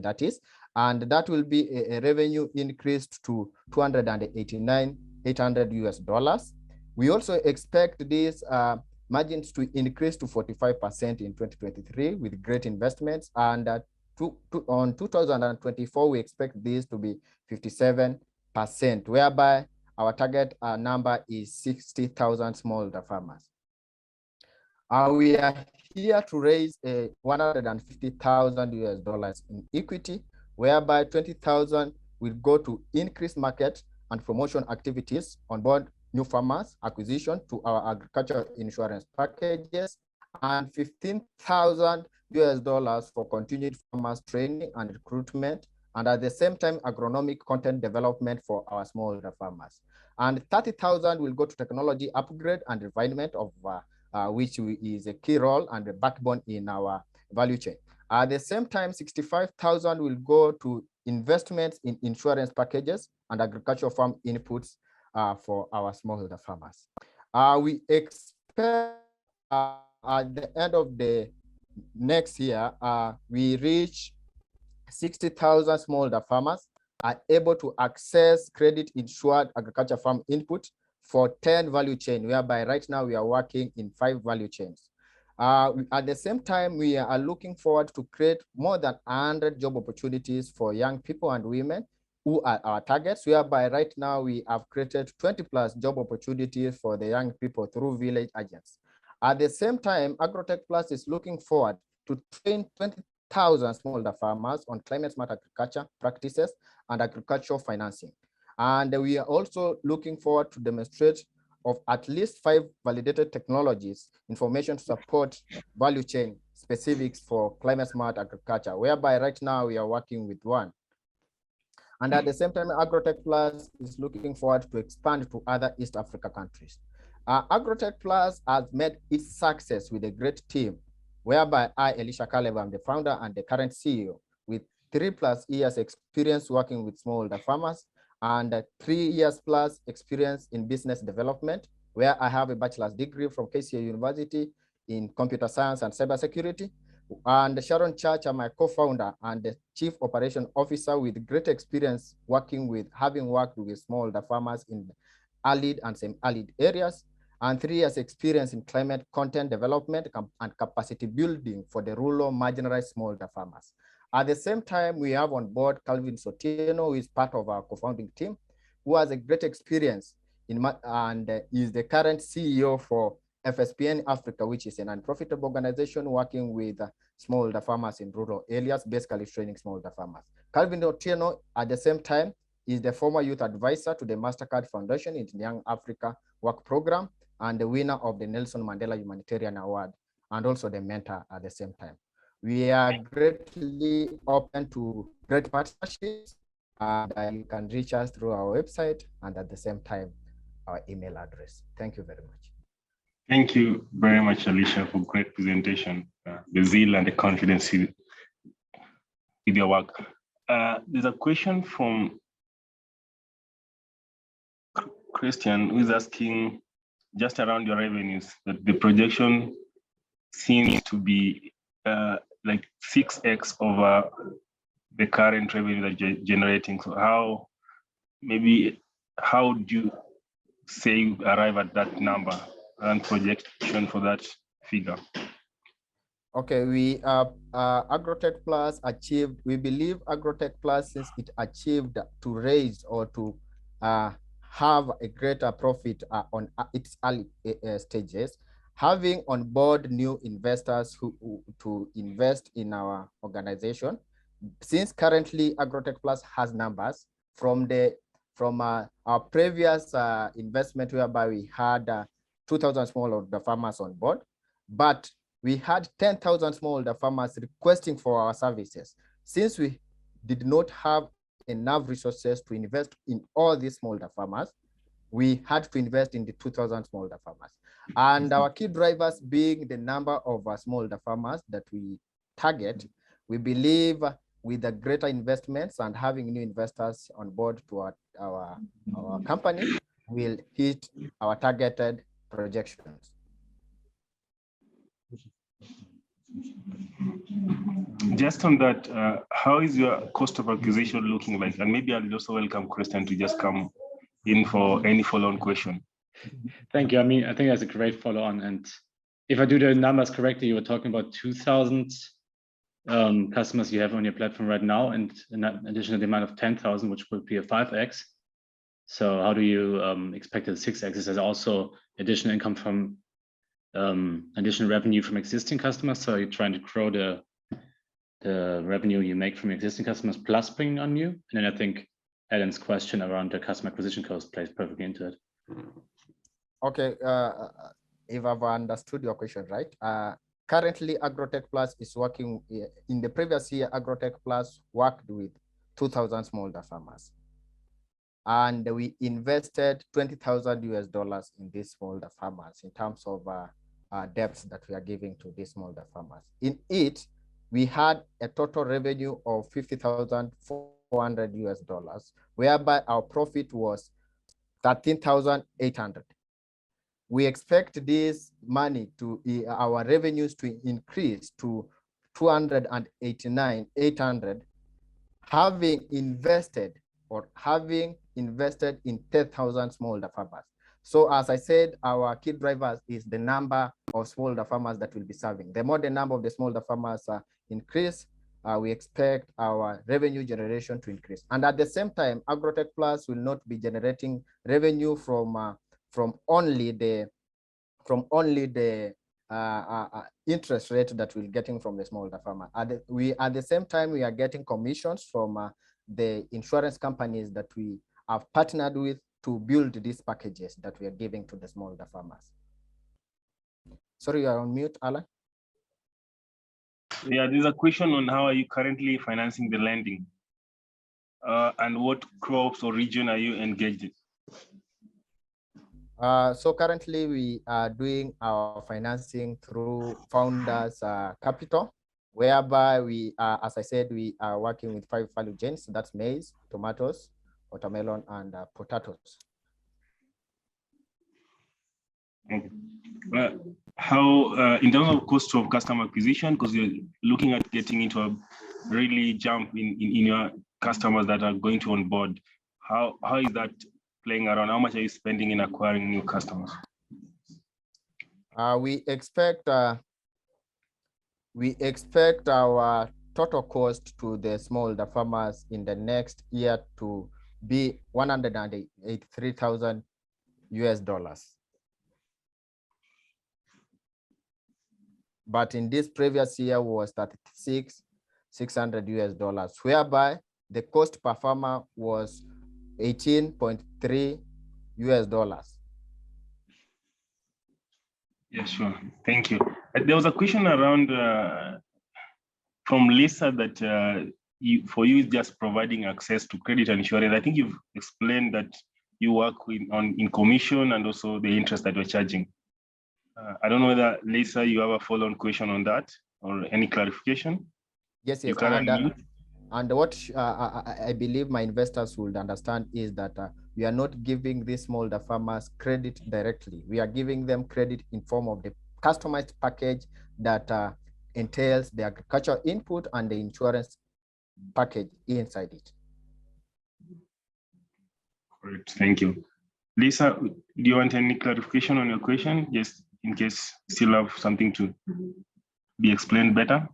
that is, and that will be a revenue increased to $289,800 US. We also expect these margins to increase to 45% in 2023 with great investments, and on 2024 we expect this to be 57%, whereby our target number is 60,000 smallholder farmers. We are here to raise $150,000 US in equity, whereby 20,000 will go to increased market and promotion activities on board new farmers, acquisition to our agricultural insurance packages, and 15,000 US for continued farmers training and recruitment, and at the same time, agronomic content development for our smallholder farmers. And 30,000 will go to technology upgrade and refinement of which is a key role and a backbone in our value chain. At the same time, 65,000 will go to investments in insurance packages and agricultural farm inputs for our smallholder farmers. We expect at the end of the next year, we reach 60,000 smallholder farmers are able to access credit insured agriculture farm input for 10 value chain, whereby right now we are working in 5 value chains. At the same time, we are looking forward to create more than 100 job opportunities for young people and women who are our targets, whereby right now we have created 20 plus job opportunities for the young people through village agents. At the same time, Agrotech Plus is looking forward to train 20,000 smallholder farmers on climate smart agriculture practices and agricultural financing. And we are also looking forward to demonstrate of at least 5 validated technologies, information to support value chain specifics for climate smart agriculture, whereby right now we are working with 1. And at the same time, Agrotech Plus is looking forward to expand to other East Africa countries. Agrotech Plus has made its success with a great team, whereby I, Elisha Caleb, am the founder and the current CEO, with 3+ years experience working with smallholder farmers and 3 years plus experience in business development, where I have a bachelor's degree from KCA University in computer science and cybersecurity. And Sharon Church, I'm my co-founder and the chief operation officer with great experience working with, having worked with smallholder farmers in arid and semi-arid areas, and 3 years experience in climate content development and capacity building for the rural marginalized smallholder farmers. At the same time, we have on board Calvin Sotieno, who is part of our co-founding team, who has a great experience in and is the current CEO for FSPN Africa, which is a non-profitable organization working with smallholder farmers in rural areas, basically training smallholder farmers. Calvin Otieno, at the same time, is the former youth advisor to the MasterCard Foundation in the Young Africa Work Program and the winner of the Nelson Mandela Humanitarian Award, and also the mentor at the same time. We are greatly open to great partnerships, and you can reach us through our website and at the same time, our email address. Thank you very much. Thank you very much, Alicia, for great presentation, the zeal and the confidence with your work. There's a question from Christian, who is asking just around your revenues, that the projection seems to be like 6x over the current revenue that you're generating. So how do you say you arrive at that number and projection for that figure? Okay, we Agrotech Plus achieved, we believe Agrotech Plus, since it achieved to raise or to have a greater profit on its early stages, having on board new investors who to invest in our organization. Since currently Agrotech Plus has numbers from our previous investment, whereby we had 2,000 smallholder farmers on board, but we had 10,000 smallholder farmers requesting for our services. Since we did not have enough resources to invest in all these smallholder farmers, we had to invest in the 2,000 smallholder farmers. And our key drivers being the number of smallholder farmers that we target, we believe with the greater investments and having new investors on board to our company, will hit our targeted projections. Just on that, how is your cost of acquisition looking like? And maybe I'll also welcome Christian to just come in for any follow-on question. Thank you. I mean, I think that's a great follow-on. And if I do the numbers correctly, you were talking about 2,000 customers you have on your platform right now, and an additional demand of 10,000, which would be a 5x. So how do you expect a 6x? Is there also additional income from additional revenue from existing customers? So you're trying to grow the revenue you make from existing customers plus bringing on new? And then I think Alan's question around the customer acquisition cost plays perfectly into it. Okay, if I've understood your question right, currently Agrotech Plus is working, in the previous year, Agrotech Plus worked with 2,000 smallholder farmers. and we invested 20,000 US dollars in these smallholder farmers in terms of debts that we are giving to these smallholder farmers. In it, we had a total revenue of 50,400 US dollars, whereby our profit was 13,800. We expect this money to our revenues to increase to 289,800, having invested in 10,000 smallholder farmers. So as I said, our key drivers is the number of smallholder farmers that will be serving. The more the number of the smallholder farmers increase, we expect our revenue generation to increase. And at the same time, Agrotech Plus will not be generating revenue from only the interest rate that we're getting from the smallholder farmer. At the same time, we are getting commissions from the insurance companies that we have partnered with to build these packages that we are giving to the smallholder farmers. Sorry, you are on mute, Alan. Yeah, there's a question on how are you currently financing the lending, and what crops or region are you engaged in? So currently we are doing our financing through Founders Capital, whereby we are, as I said, we are working with 5 value chains. So that's maize, tomatoes, watermelon, and potatoes. Okay. How, in terms of cost of customer acquisition, because you're looking at getting into a really jump in your customers that are going to onboard, how is that playing around? How much are you spending in acquiring new customers? We expect our total cost to the smallholder farmers in the next year to be 183,000 US dollars. But in this previous year was 36,600 US dollars, whereby the cost per farmer was 18.3 US dollars. Yeah, sure. Thank you. There was a question around from Lisa that for you is just providing access to credit and insurance. I think you've explained that you work in commission and also the interest that you're charging. I don't know whether, Lisa, you have a follow-on question on that or any clarification? Yes. You can and what I believe my investors would understand is that we are not giving these smallholder farmers credit directly. We are giving them credit in form of the customized package that entails the agricultural input and the insurance package inside it. Great, thank you. Lisa, do you want any clarification on your question? Just in case you still have something to be explained better.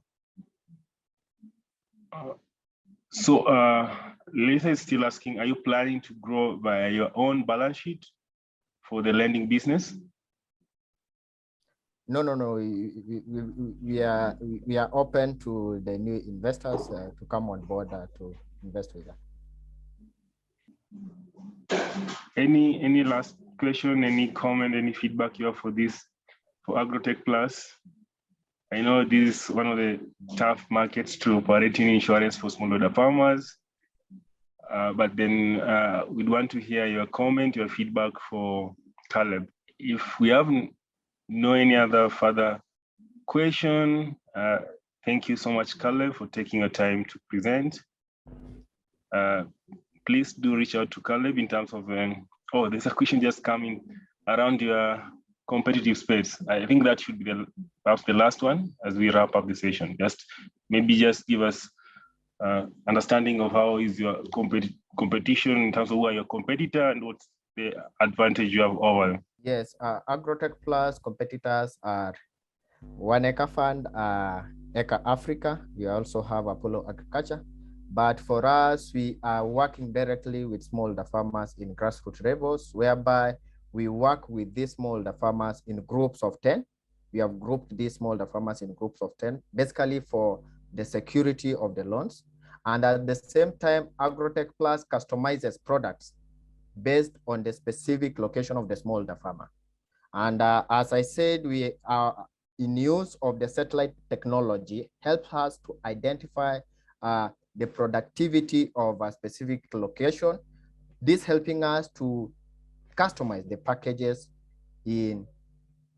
So Lisa is still asking, are you planning to grow via your own balance sheet for the lending business? No. We are open to the new investors to come on board to invest with us. Any last question, any comment, any feedback you have for Agrotech Plus? I know this is one of the tough markets to operate in insurance for smallholder farmers, but then we'd want to hear your comment, your feedback for Caleb. If we have no any other further question, thank you so much, Caleb, for taking your time to present. Please do reach out to Caleb in terms of, there's a question just coming around your competitive space. I think that should be perhaps the last one as we wrap up the session. Just give us understanding of how is your competition in terms of who are your competitor and what's the advantage you have over them. Yes, Agrotech Plus competitors are One Acre Fund, Acre Africa. We also have Apollo Agriculture. But for us, we are working directly with smallholder farmers in grassroots levels, whereby we work with these smallholder farmers in groups of 10. We have grouped these smallholder farmers in groups of 10, basically for the security of the loans. And at the same time, Agrotech Plus customizes products based on the specific location of the smallholder farmer. And as I said, we are in use of the satellite technology helps us to identify the productivity of a specific location, This helping us to customize the packages in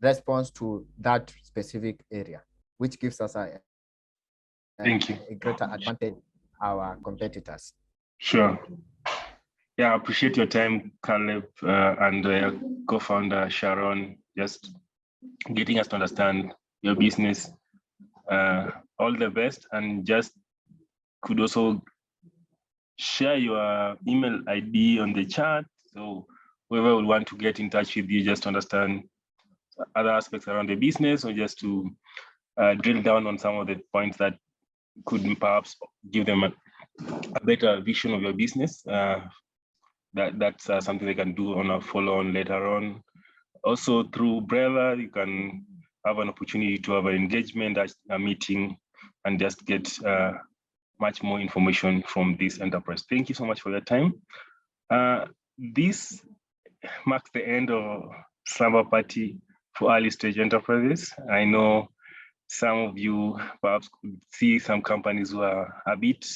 response to that specific area, which gives us a greater advantage our competitors. Sure. Yeah, I appreciate your time, Caleb, and co-founder Sharon, just getting us to understand your business. All the best, and just could also share your email ID on the chat, so whoever would want to get in touch with you just to understand other aspects around the business, or just to drill down on some of the points that could perhaps give them a better vision of your business. That's something they can do on a follow-on later on. Also through Brother, you can have an opportunity to have an engagement, a meeting, and just get much more information from this enterprise. Thank you so much for your time. This marks the end of Slumber Party for early stage enterprises. I know some of you perhaps could see some companies who are a bit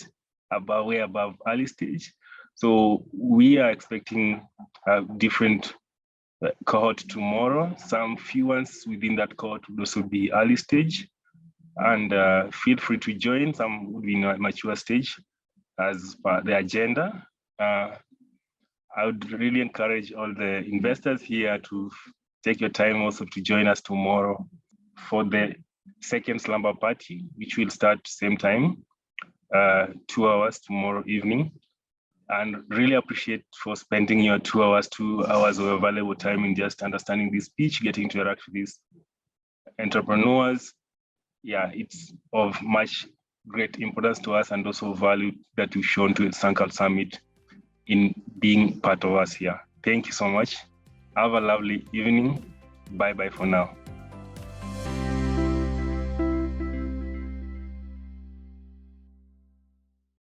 way above early stage. So we are expecting a different cohort tomorrow. Some few ones within that cohort would also be early stage, and feel free to join. Some would be in a mature stage as per the agenda. I would really encourage all the investors here to take your time also to join us tomorrow for the second Slumber Party, which will start same time, 2 hours tomorrow evening. And really appreciate for spending your 2 hours of valuable time in just understanding this pitch, getting to interact with these entrepreneurs. Yeah, it's of much great importance to us, and also value that you've shown to the Sankal Summit in being part of us here. Thank you so much. Have a lovely evening. Bye-bye for now.